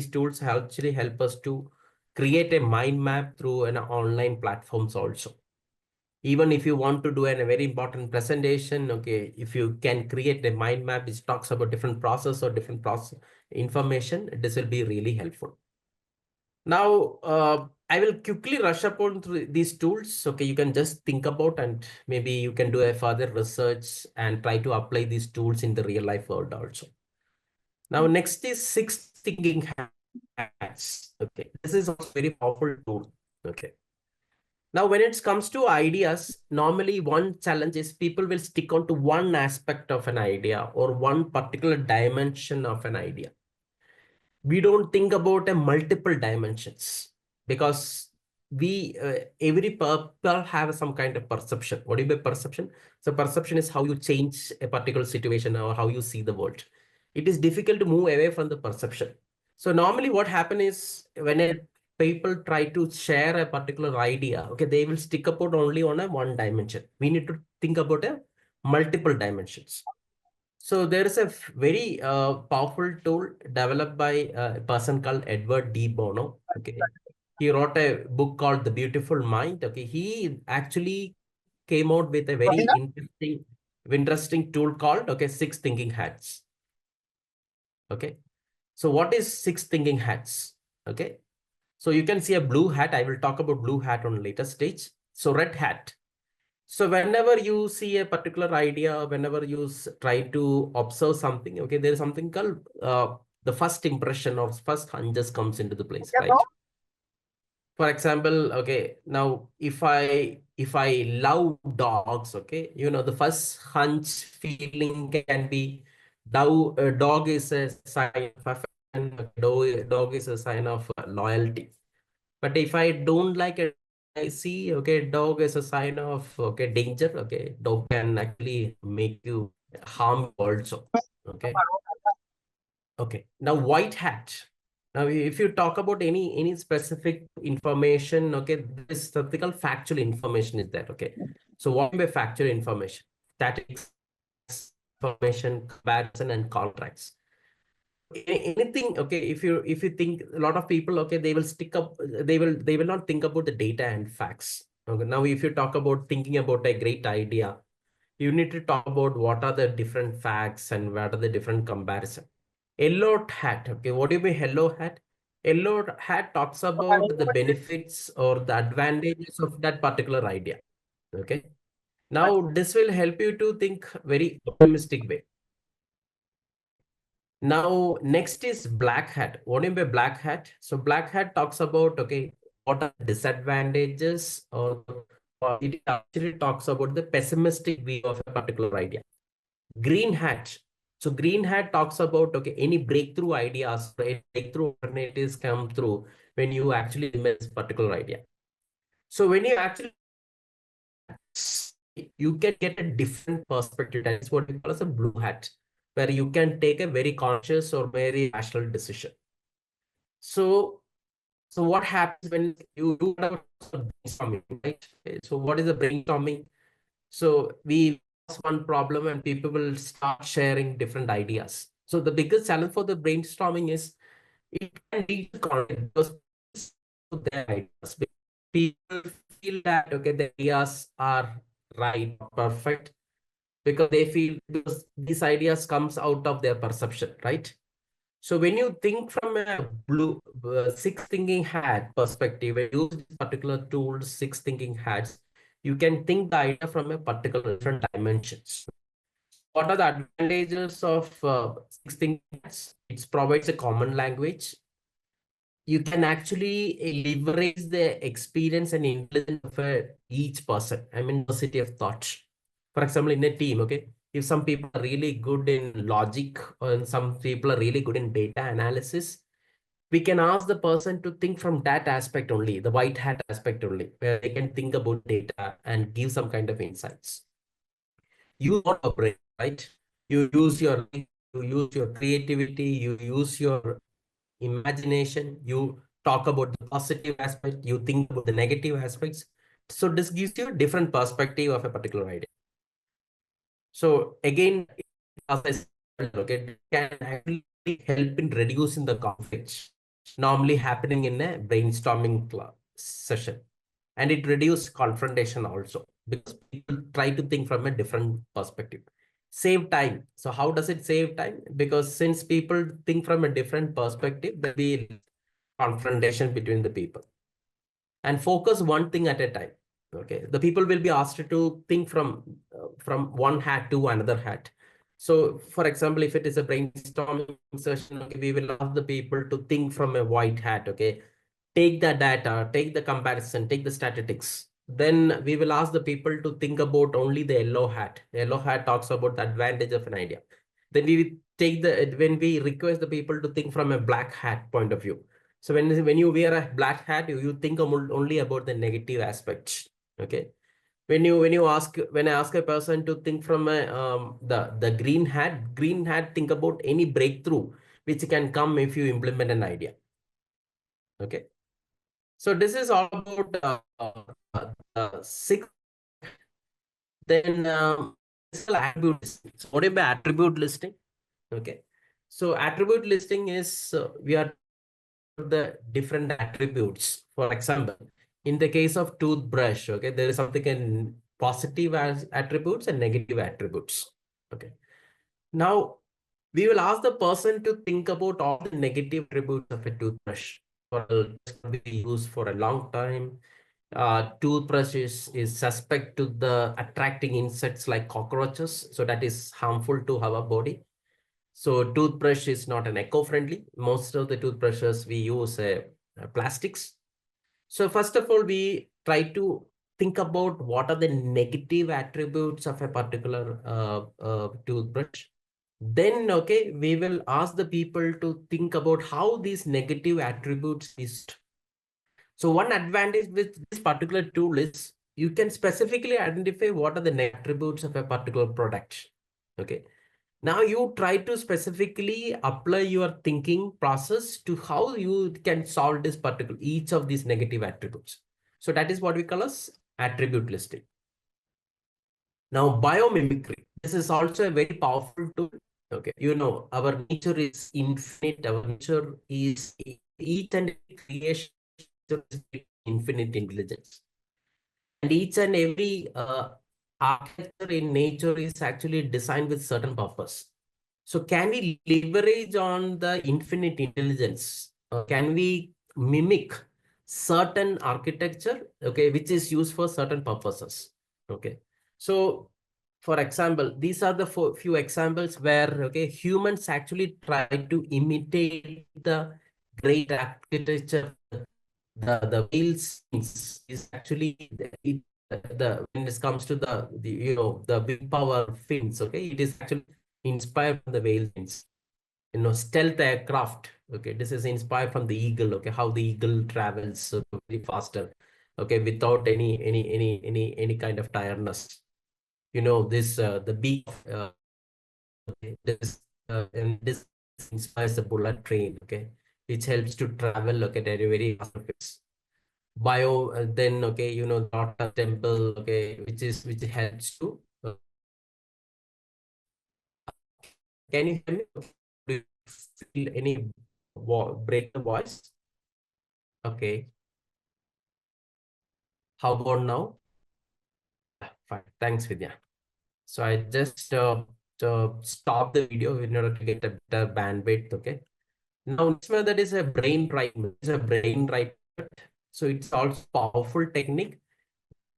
tools actually help us to create a mind map through an online platforms also. Even if you want to do a very important presentation, if you can create a mind map which talks about different process or different process information, this will be really helpful. Now, I will quickly rush upon through these tools. Okay, you can just think about and maybe you can do a further research and try to apply these tools in the real life world also. Now, next is 6 thinking hats. Okay, this is a very powerful tool. Okay. Now, when it comes to ideas, normally one challenge is people will stick on to one aspect of an idea or one particular dimension of an idea. We don't think about a multiple dimensions because every people have some kind of perception. What do you mean perception? So perception is how you change a particular situation or how you see the world. It is difficult to move away from the perception. So normally what happens is when people try to share a particular idea, they will stick about only on a one dimension. We need to think about a multiple dimensions. So there is a very powerful tool developed by a person called Edward D. Bono. Okay, he wrote a book called The Beautiful Mind. Okay, he actually came out with a very interesting tool called 6 thinking hats. Okay, so what is 6 thinking hats? Okay, so you can see a blue hat. I will talk about blue hat on later stage. So red hat. So whenever you see a particular idea, whenever you try to observe something, there is something called the first impression or first hunch just comes into the place, right? For example, now if I love dogs, the first hunch feeling can be dog is a sign of affection, dog is a sign of loyalty. But if I don't like it, I see, dog is a sign of, danger. Dog can actually make you harm you also. Okay. Now, white hat. Now, if you talk about any specific information, this something called factual information is there. Okay. So what is factual information? Statistics, information, comparison, and contracts. Anything, if you think a lot of people, they will stick up, they will not think about the data and facts. Okay, now if you talk about thinking about a great idea, you need to talk about what are the different facts and what are the different comparison. Yellow hat. Okay, what do you mean yellow hat? Yellow hat talks about the benefits or the advantages of that particular idea. Okay, now this will help you to think very optimistic way. Now, next is black hat. What do you mean by black hat? So black hat talks about, what are the disadvantages or it actually talks about the pessimistic view of a particular idea. Green hat. So green hat talks about, any breakthrough ideas, right? Breakthrough alternatives come through when you actually implement this particular idea. So when you actually, you can get a different perspective. That's what we call as a blue hat, where you can take a very conscious or very rational decision. So what happens when you do brainstorming, right? So what is the brainstorming? So we ask one problem and people will start sharing different ideas. So the biggest challenge for the brainstorming is it can lead to conflict because their ideas. People feel that the ideas are right, perfect, because they feel, because these ideas comes out of their perception, right? So when you think from a blue six thinking hat perspective, when you use this particular tool, six thinking hats, you can think the idea from a particular different dimensions. What are the advantages of six thinking hats? It provides a common language. You can actually leverage the experience and intelligence of each person. I mean, diversity of thought. For example, in a team, okay, if some people are really good in logic and some people are really good in data analysis, we can ask the person to think from that aspect only, the white hat aspect only, where they can think about data and give some kind of insights. You don't operate, right? You use your creativity, you use your imagination, you talk about the positive aspect, you think about the negative aspects. So this gives you a different perspective of a particular idea. So again, as I said, okay, it can actually help in reducing the conflicts normally happening in a brainstorming session. And it reduces confrontation also because people try to think from a different perspective. Save time. So how does it save time? Because since people think from a different perspective, there'll be confrontation between the people. And focus one thing at a time. Okay, the people will be asked to think from one hat to another hat. So, for example, if it is a brainstorming session, okay, we will ask the people to think from a white hat. Okay, take the data, take the comparison, take the statistics. Then we will ask the people to think about only the yellow hat. The yellow hat talks about the advantage of an idea. Then we take the when we request the people to think from a black hat point of view. So when you wear a black hat, you think only about the negative aspects. Okay. When I ask a person to think from a the green hat think about any breakthrough which can come if you implement an idea. Okay. So this is all about six. Then attribute listing. So what about attribute listing? Okay. So attribute listing is we are the different attributes. For example, in the case of toothbrush, okay, there is something in positive as attributes and negative attributes. Okay. Now we will ask the person to think about all the negative attributes of a toothbrush. For be used for a long time. Toothbrush is suspect to the attracting insects like cockroaches, so that is harmful to our body. So toothbrush is not an eco-friendly. Most of the toothbrushes we use plastics. So first of all, we try to think about what are the negative attributes of a particular toothbrush. Then, okay, we will ask the people to think about how these negative attributes is. So one advantage with this particular tool is you can specifically identify what are the attributes of a particular product. Okay. Now you try to specifically apply your thinking process to how you can solve this particular, each of these negative attributes. So that is what we call as attribute listing. Now biomimicry, this is also a very powerful tool. Okay, you know, our nature is infinite. Our nature is each and every creation is infinite intelligence. And each and every architecture in nature is actually designed with certain purpose. So can we leverage on the infinite intelligence? Can we mimic certain architecture, okay, which is used for certain purposes? Okay. So for example, these are the few examples where, okay, humans actually try to imitate the great architecture. The whales is actually when it comes to the you know the big power fins, okay, it is actually inspired from the whale fins. You know, stealth aircraft, okay, this is inspired from the eagle, okay, how the eagle travels very faster, okay, without any kind of tiredness. You know, this the beak okay, this and this inspires the bullet train, okay, which helps to travel, okay, at a very fast pace. Then, okay, you know, Lotus temple, okay, which helps to can you hear me? Do you feel any break the voice? Okay. How about now? Fine. Thanks, Vidya. So I just stop the video in order to get a better bandwidth. Okay. Now, next method is a brain write. It's a brain write method. So it's also powerful technique.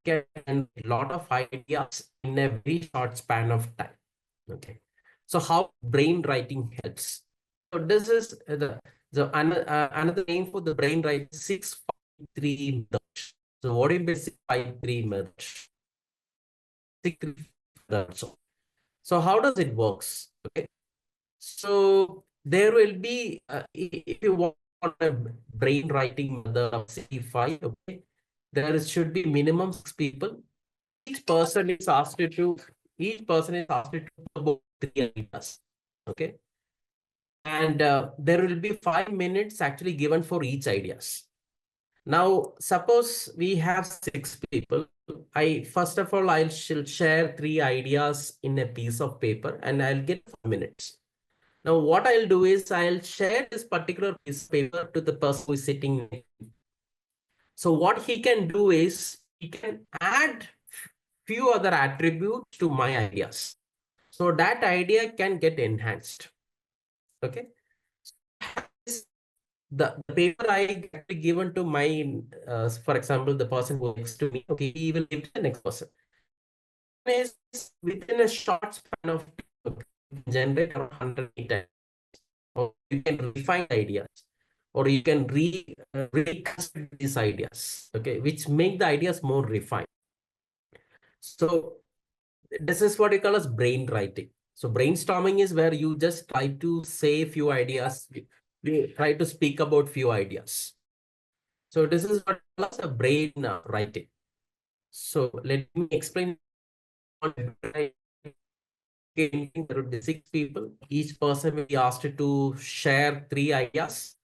Can a lot of ideas in a very short span of time. Okay. So how brain writing helps? So this is another name for the brain writing 653 method. So what is the 653 method? 653 method. So how does it works? Okay. So there will be if you want a brain writing method of 65, okay, there should be minimum 6 people. Each person is asked to put about 3 ideas. Okay. And there will be 5 minutes actually given for each ideas. Now, suppose we have 6 people. First of all, I'll share 3 ideas in a piece of paper and I'll get 5 minutes. Now, what I'll do is I'll share this particular piece of paper to the person who is sitting next to me. So what he can do is he can add few other attributes to my ideas. So that idea can get enhanced. Okay. The paper I get given to my, for example, the person who next to me, okay, he will give to the next person. Is within a short span of time, generate around 100 meters, or you can refine ideas, or you can reconstruct these ideas, okay, which make the ideas more refined. So this is what you call as brain writing. So brainstorming is where you just try to say a few ideas, we try to speak about few ideas. So this is what we call as a brain writing. So let me explain. There will be 6 people. Each person will be asked to share 3 ideas.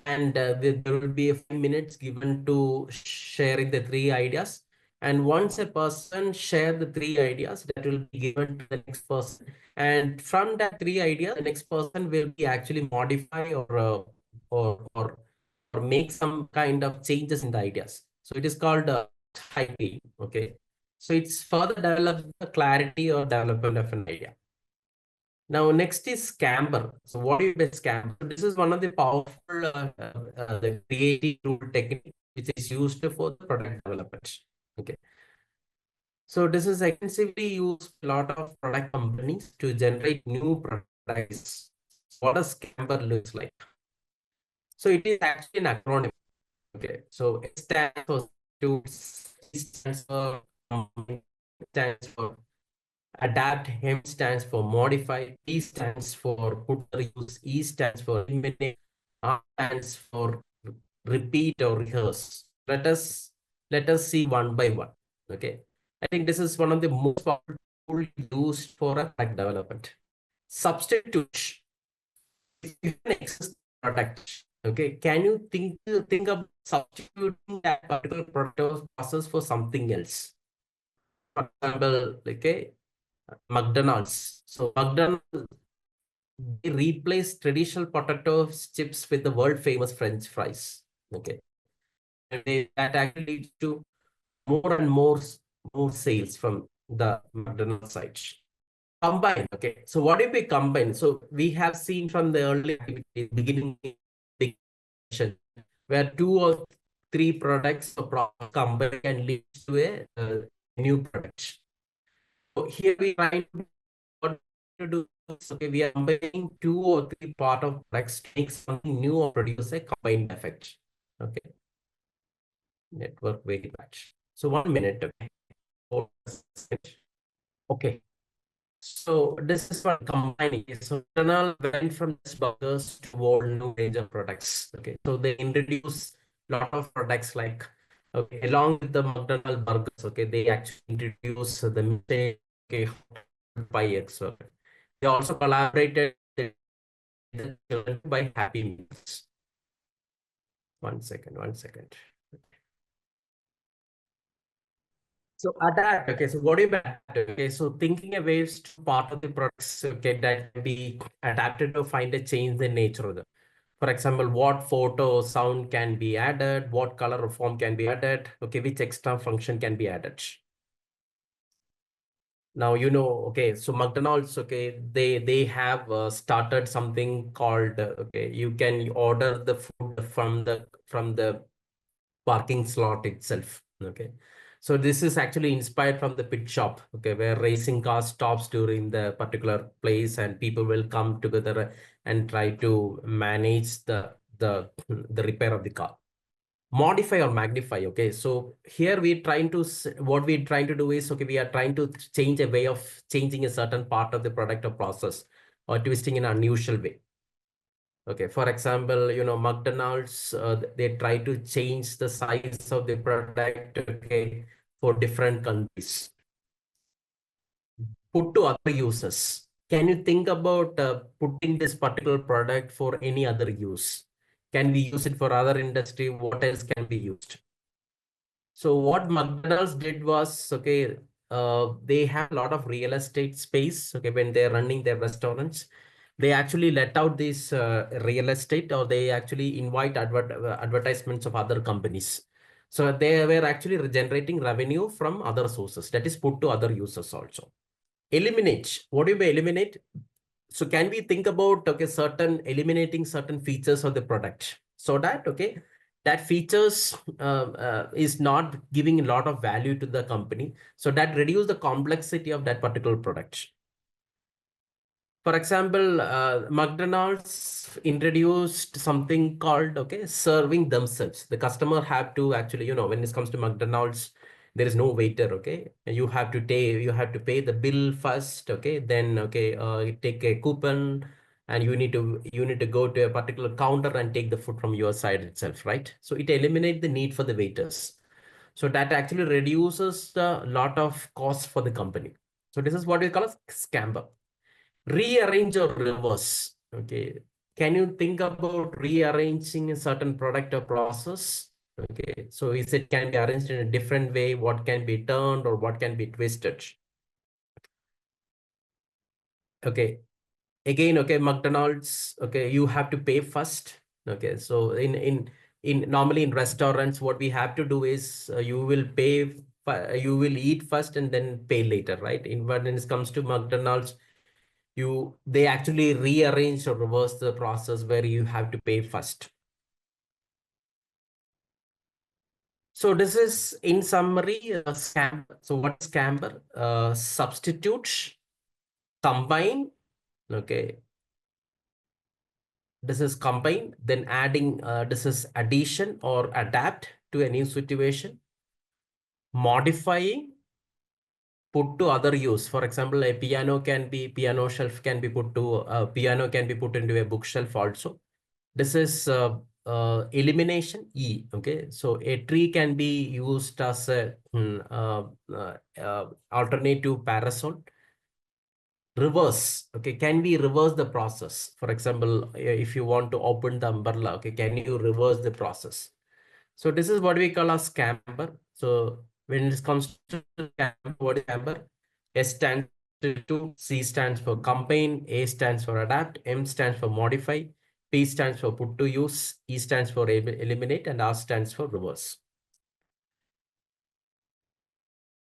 And there will be 5 minutes given to sharing the 3 ideas. And once a person share the 3 ideas, that will be given to the next person. And from that 3 ideas, the next person will be actually modify or make some kind of changes in the ideas. So it is called typing. Okay. So it's further develop the clarity or development of an idea. Now, next is Scamper. So what is a Scamper? This is one of the powerful the creative tool technique which is used for the product development. Okay. So this is extensively used by a lot of product companies to generate new products. What does Scamper looks like? So it is actually an acronym. Okay. So it stands for tools, C stands for adapt, M stands for modify, P stands for put or use, E stands for eliminate, R stands for repeat or rehearse. Let us see one by one. Okay. I think this is one of the most powerful tools used for a product development. Substitute. If you can access the product, okay, can you think of substituting that particular product or process for something else? For example, okay, McDonald's. So McDonald's, they replace traditional potato chips with the world famous French fries. Okay. And that actually leads to more and more sales from the McDonald's side. Combine. Okay. So what if we combine? So we have seen from the early beginning where 2 or 3 products or combine can lead to a new product. So here we try to do is, okay, we are combining 2 or 3 part of products to make something new or produce a combined effect. Okay. Network very bad. So 1 minute. Okay. Okay. So this is what combining. So Eternal went from this burgers to whole new range of products. Okay. So they introduce a lot of products like, okay, along with the McDonald's burgers, okay, they actually introduce the mistake, okay, by X. Okay. They also collaborated by Happy Meals. 1 second, 1 second. So adapt. Okay, so what do you mean adapt? Okay, so thinking a ways to part of the products, okay, that can be adapted to find a change in nature of them. For example, what photo, sound can be added, what color or form can be added, okay, which extra function can be added. Now, okay, so McDonald's, okay, they have started something called, okay, you can order the food from the parking slot itself. Okay. So this is actually inspired from the pit shop, okay, where racing car stops during the particular place and people will come together and try to manage the repair of the car. Modify or magnify. Okay. So here we're trying to, what we're trying to do is, okay, we are trying to change a way of changing a certain part of the product or process or twisting in an unusual way. Okay, for example, McDonald's, they try to change the size of the product, okay, for different countries. Put to other users. Can you think about putting this particular product for any other use? Can we use it for other industry? What else can be used? So what McDonald's did was, okay, they have a lot of real estate space, okay, when they're running their restaurants. They actually let out this real estate, or they actually invite advertisements of other companies. So they were actually generating revenue from other sources, that is put to other users also. Eliminate. What do you mean eliminate? So can we think about, okay, eliminating certain features of the product so that, okay, that features is not giving a lot of value to the company. So that reduce the complexity of that particular product. For example, McDonald's introduced something called, okay, serving themselves. The customer have to actually, when it comes to McDonald's, there is no waiter, okay? You have to pay the bill first, okay? Then, okay, take a coupon and you need to go to a particular counter and take the food from your side itself, right? So it eliminates the need for the waiters. So that actually reduces the lot of cost for the company. So this is what we call a scamper. Rearrange or reverse. Okay. Can you think about rearranging a certain product or process? Okay. So is it can be arranged in a different way? What can be turned or what can be twisted? Okay. Again, okay, McDonald's, okay, you have to pay first. Okay. So in normally in restaurants, what we have to do is you will eat first and then pay later, right? When it comes to McDonald's, they actually rearrange or reverse the process where you have to pay first. So this is in summary scamper. So what is scamper? Substitute, combine. Okay. This is combine, then adding, this is addition or adapt to a new situation. Modifying, put to other use. For example, piano shelf can be put to, piano can be put into a bookshelf also. This is elimination E. Okay, so a tree can be used as a alternative parasol. Reverse. Okay, can we reverse the process? For example, if you want to open the umbrella, okay, can you reverse the process? So this is what we call a scamper. So when it comes to scamper, what is scamper? S stands to, C stands for combine, A stands for adapt, M stands for modify, P stands for put to use, E stands for eliminate, and R stands for reverse.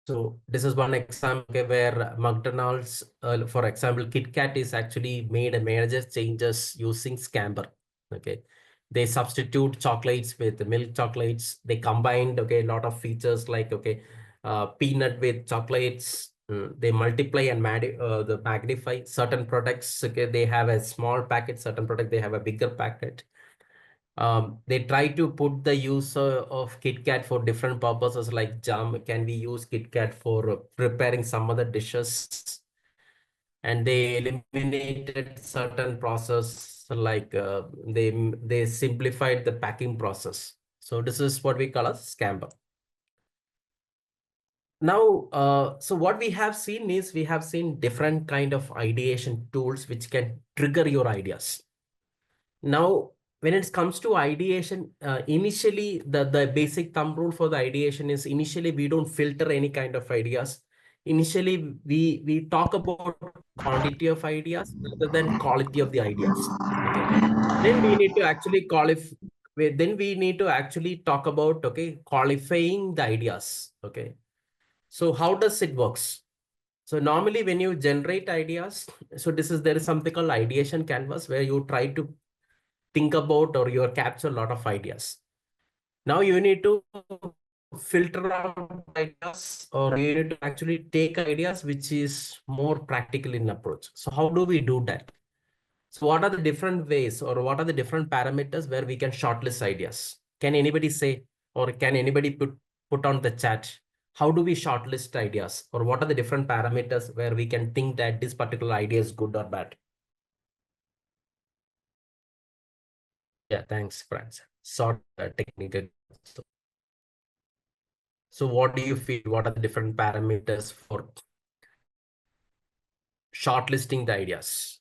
So this is one example where McDonald's, for example, Kit Kat is actually made a major changes using scamper. Okay, they substitute chocolates with milk chocolates. They combined, okay, a lot of features like, okay, peanut with chocolates. They multiply and magnify certain products. Okay, they have a small packet. Certain product they have a bigger packet. They try to put the use of KitKat for different purposes, like jam. Can we use KitKat for preparing some other dishes? And they eliminated certain process, like they simplified the packing process. So this is what we call a scamper. Now, so what we have seen is we have seen different kind of ideation tools which can trigger your ideas. Now, when it comes to ideation, initially the basic thumb rule for the ideation is initially we don't filter any kind of ideas. Initially, we talk about quantity of ideas rather than quality of the ideas. Okay. Then we need to actually qualify. Then we need to actually talk about, okay, qualifying the ideas. Okay. So how does it works? So normally when you generate ideas, so there is something called ideation canvas where you try to think about or you capture a lot of ideas. Now you need to filter out ideas, or you need to actually take ideas which is more practical in approach. So how do we do that? So what are the different ways, or what are the different parameters where we can shortlist ideas? Can anybody say, or can anybody put on the chat, how do we shortlist ideas, or what are the different parameters where we can think that this particular idea is good or bad? Yeah, thanks, Franz. Sort technical. So what do you feel? What are the different parameters for shortlisting the ideas?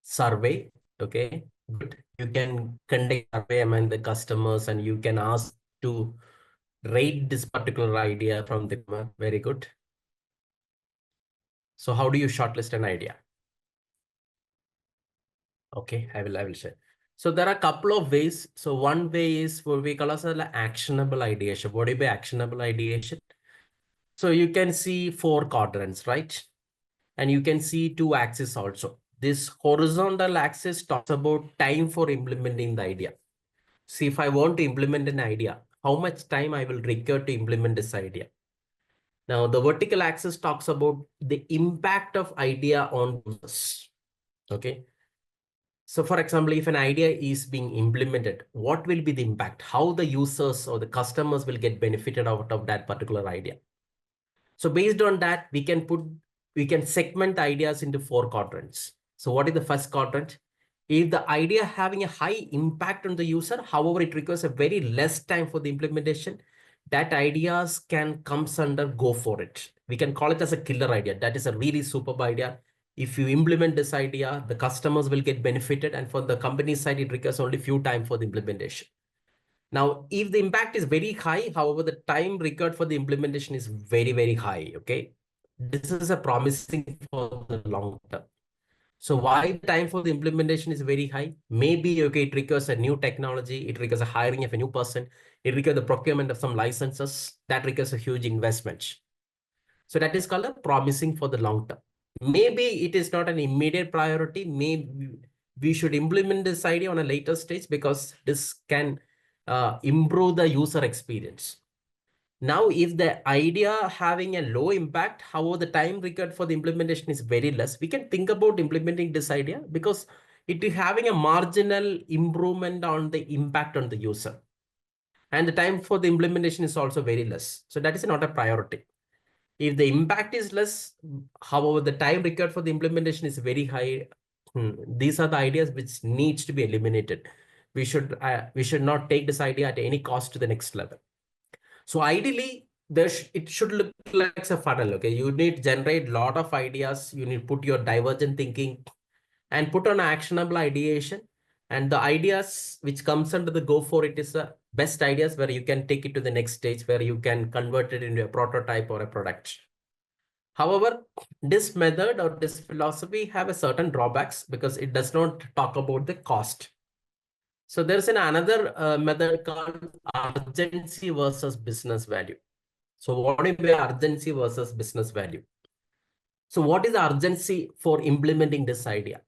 Survey, okay, good. You can conduct survey among the customers and you can ask to rate this particular idea from the customer. Very good. So how do you shortlist an idea? Okay, I will share. So there are a couple of ways. So one way is what we call as an actionable ideation. What is actionable ideation? So you can see 4 quadrants, right? And you can see 2 axes also. This horizontal axis talks about time for implementing the idea. See, if I want to implement an idea, how much time I will require to implement this idea. Now, the vertical axis talks about the impact of idea on users. Okay. So for example, if an idea is being implemented, what will be the impact? How the users or the customers will get benefited out of that particular idea. So based on that, we can segment ideas into 4 quadrants. So what is the first quadrant? If the idea having a high impact on the user, however, it requires a very less time for the implementation, that ideas can comes under go for it. We can call it as a killer idea. That is a really superb idea. If you implement this idea, the customers will get benefited, and for the company side, it requires only few time for the implementation. Now, if the impact is very high, however, the time required for the implementation is very, very high. Okay. This is a promising for the long term. So why the time for the implementation is very high? Maybe, okay, it requires a new technology. It requires a hiring of a new person. It requires the procurement of some licenses. That requires a huge investment. So that is called a promising for the long term. Maybe it is not an immediate priority. Maybe we should implement this idea on a later stage because this can improve the user experience. Now, if the idea having a low impact, however, the time required for the implementation is very less, we can think about implementing this idea because it is having a marginal improvement on the impact on the user. And the time for the implementation is also very less. So that is not a priority. If the impact is less, however, the time required for the implementation is very high, these are the ideas which needs to be eliminated. We should not take this idea at any cost to the next level. So ideally, it should look like a funnel. Okay, you need to generate a lot of ideas. You need to put your divergent thinking and put on actionable ideation. And the ideas which comes under the go for it is the best ideas where you can take it to the next stage where you can convert it into a prototype or a product. However, this method or this philosophy have a certain drawbacks because it does not talk about the cost. So there's another method called urgency versus business value. So what is the urgency versus business value? So what is the urgency for implementing this idea?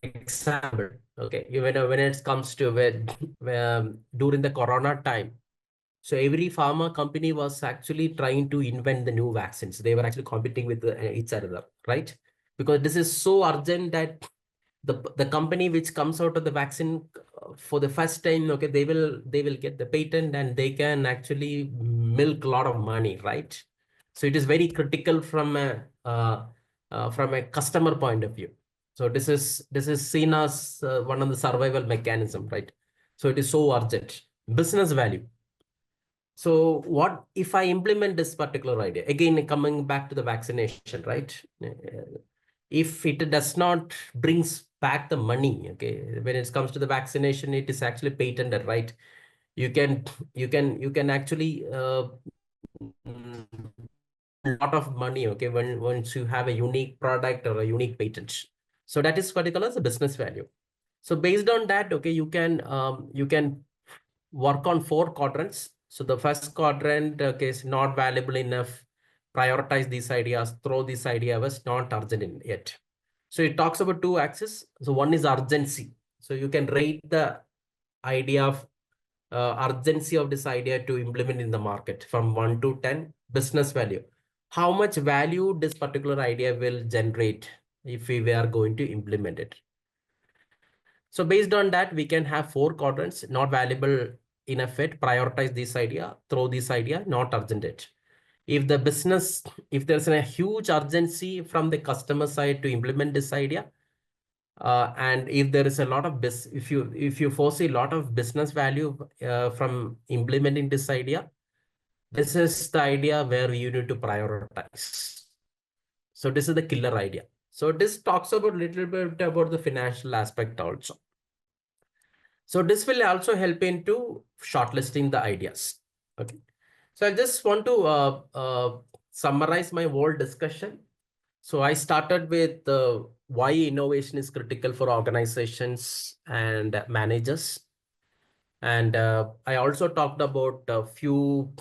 Example, okay, when it comes to during the Corona time, so every pharma company was actually trying to invent the new vaccines. They were actually competing with each other, right? Because this is so urgent that the company which comes out of the vaccine for the first time, okay, they will get the patent and they can actually milk a lot of money, right? So it is very critical from a customer point of view. So this is seen as one of the survival mechanism, right? So it is so urgent. Business value. So what if I implement this particular idea? Again, coming back to the vaccination, right? If it does not brings back the money, okay, when it comes to the vaccination, it is actually patented, right? You can actually a lot of money, okay, once you have a unique product or a unique patent. So that is particular as a business value. So based on that, okay, you can work on 4 quadrants. So the first quadrant, okay, is not valuable enough, prioritize these ideas, throw this idea was not urgent yet. So it talks about two axes. So one is urgency. So you can rate the idea of urgency of this idea to implement in the market from 1 to 10. Business value. How much value this particular idea will generate if we are going to implement it. So based on that, we can have 4 quadrants: not valuable enough yet, prioritize this idea, throw this idea, not urgent yet. If the business, if there's a huge urgency from the customer side to implement this idea, and if there is a lot of if you foresee a lot of business value from implementing this idea, this is the idea where you need to prioritize. So this is the killer idea. So this talks about a little bit about the financial aspect also. So this will also help into shortlisting the ideas. Okay. So I just want to summarize my whole discussion. So I started with why innovation is critical for organizations and managers. And I also talked about a few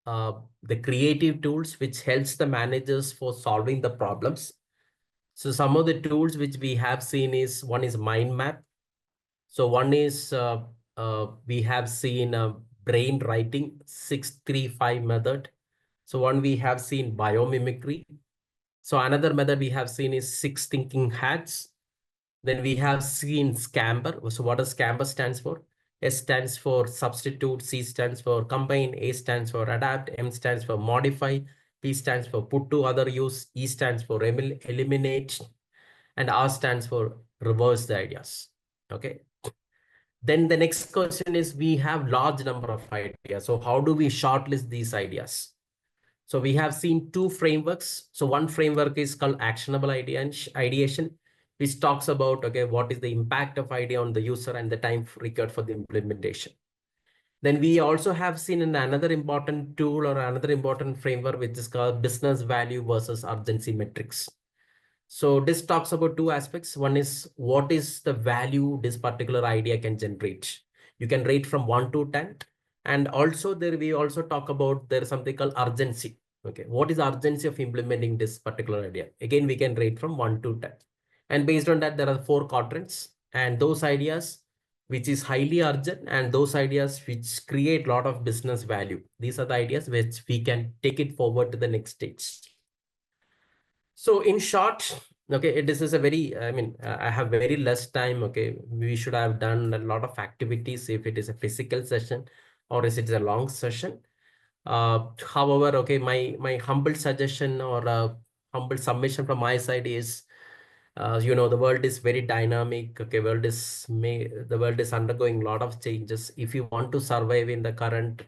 the creative tools which helps the managers for solving the problems. So some of the tools which we have seen is, one is mind map. So one is we have seen brain writing 635 method. So one we have seen biomimicry. So another method we have seen is 6 thinking hats. Then we have seen Scamper. So what does Scamper stands for? S stands for substitute, C stands for combine, A stands for adapt, M stands for modify, P stands for put to other use, E stands for eliminate, and R stands for reverse the ideas. Okay. Then the next question is, we have large number of ideas. So how do we shortlist these ideas? So we have seen 2 frameworks. So one framework is called actionable ideation, which talks about, okay, what is the impact of idea on the user and the time required for the implementation. Then we also have seen another important tool or another important framework, which is called business value versus urgency metrics. So this talks about 2 aspects. One is, what is the value this particular idea can generate? You can rate from 1 to 10. And also there we also talk about, there is something called urgency. Okay, what is urgency of implementing this particular idea? Again, we can rate from 1 to 10. And based on that, there are 4 quadrants, and those ideas which is highly urgent and those ideas which create a lot of business value. These are the ideas which we can take it forward to the next stage. So in short, okay, this is a very, I mean, I have very less time. Okay, we should have done a lot of activities if it is a physical session or if it is a long session. However, okay, my humble suggestion or humble submission from my side is, you know, the world is very dynamic. Okay, the world is undergoing a lot of changes. If you want to survive in the current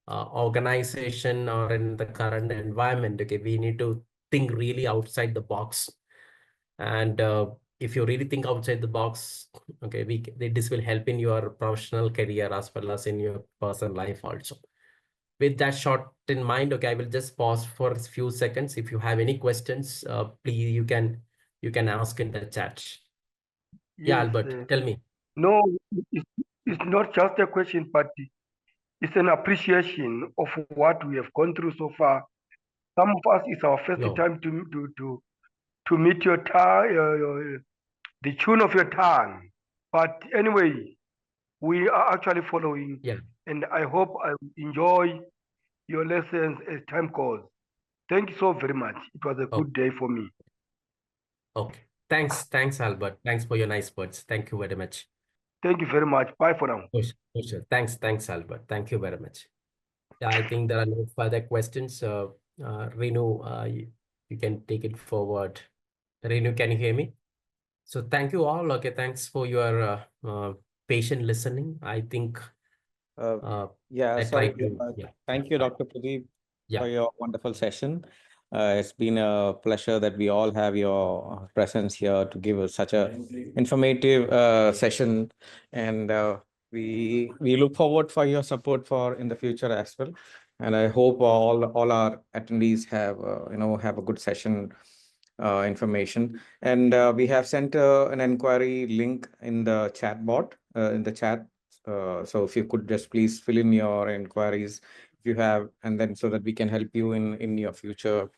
organization or in the current environment, okay, we need to think really outside the box. And if you really think outside the box, okay, this will help in your professional career as well as in your personal life also. With that short in mind, okay, I will just pause for a few seconds. If you have any questions, please you can ask in the chat. Yeah, Yes, Albert, tell me. no, it's not just a question, but it's an appreciation of what we have gone through so far. Some of us, it's our first No. time to meet the tune of your tongue. But anyway, we are actually following, Yeah. and I hope I will enjoy your lessons as time goes. Thank you so very much. It was a Oh, good day for me. okay. Thanks, Albert. Thanks for your nice words. Thank you very much. Thank you very much. Bye for now. For sure. Thanks, Albert. Thank you very much. Yeah, I think there are no further questions. Renu, you can take it forward. Renu, can you hear me? So thank you all. Okay, thanks for your patient listening. I think Yeah, I sorry. tried to, yeah. Thank you, Dr. Pradeep, Yeah. for your wonderful session. It's been a pleasure that we all have your presence here to give us such a informative session, and we look forward for your support for in the future as well. And I hope all our attendees have have a good session information. And we have sent an inquiry link in the chat bot in the chat. So if you could just please fill in your inquiries you have, and then so that we can help you in your future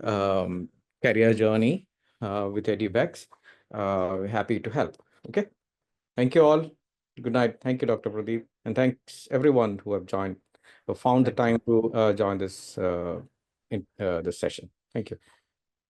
career journey with Edubex. We're happy to help. Okay. Thank you all. Good night. Thank you, Dr. Pradeep. And thanks everyone who have joined, who found the time to join this this session. Thank you.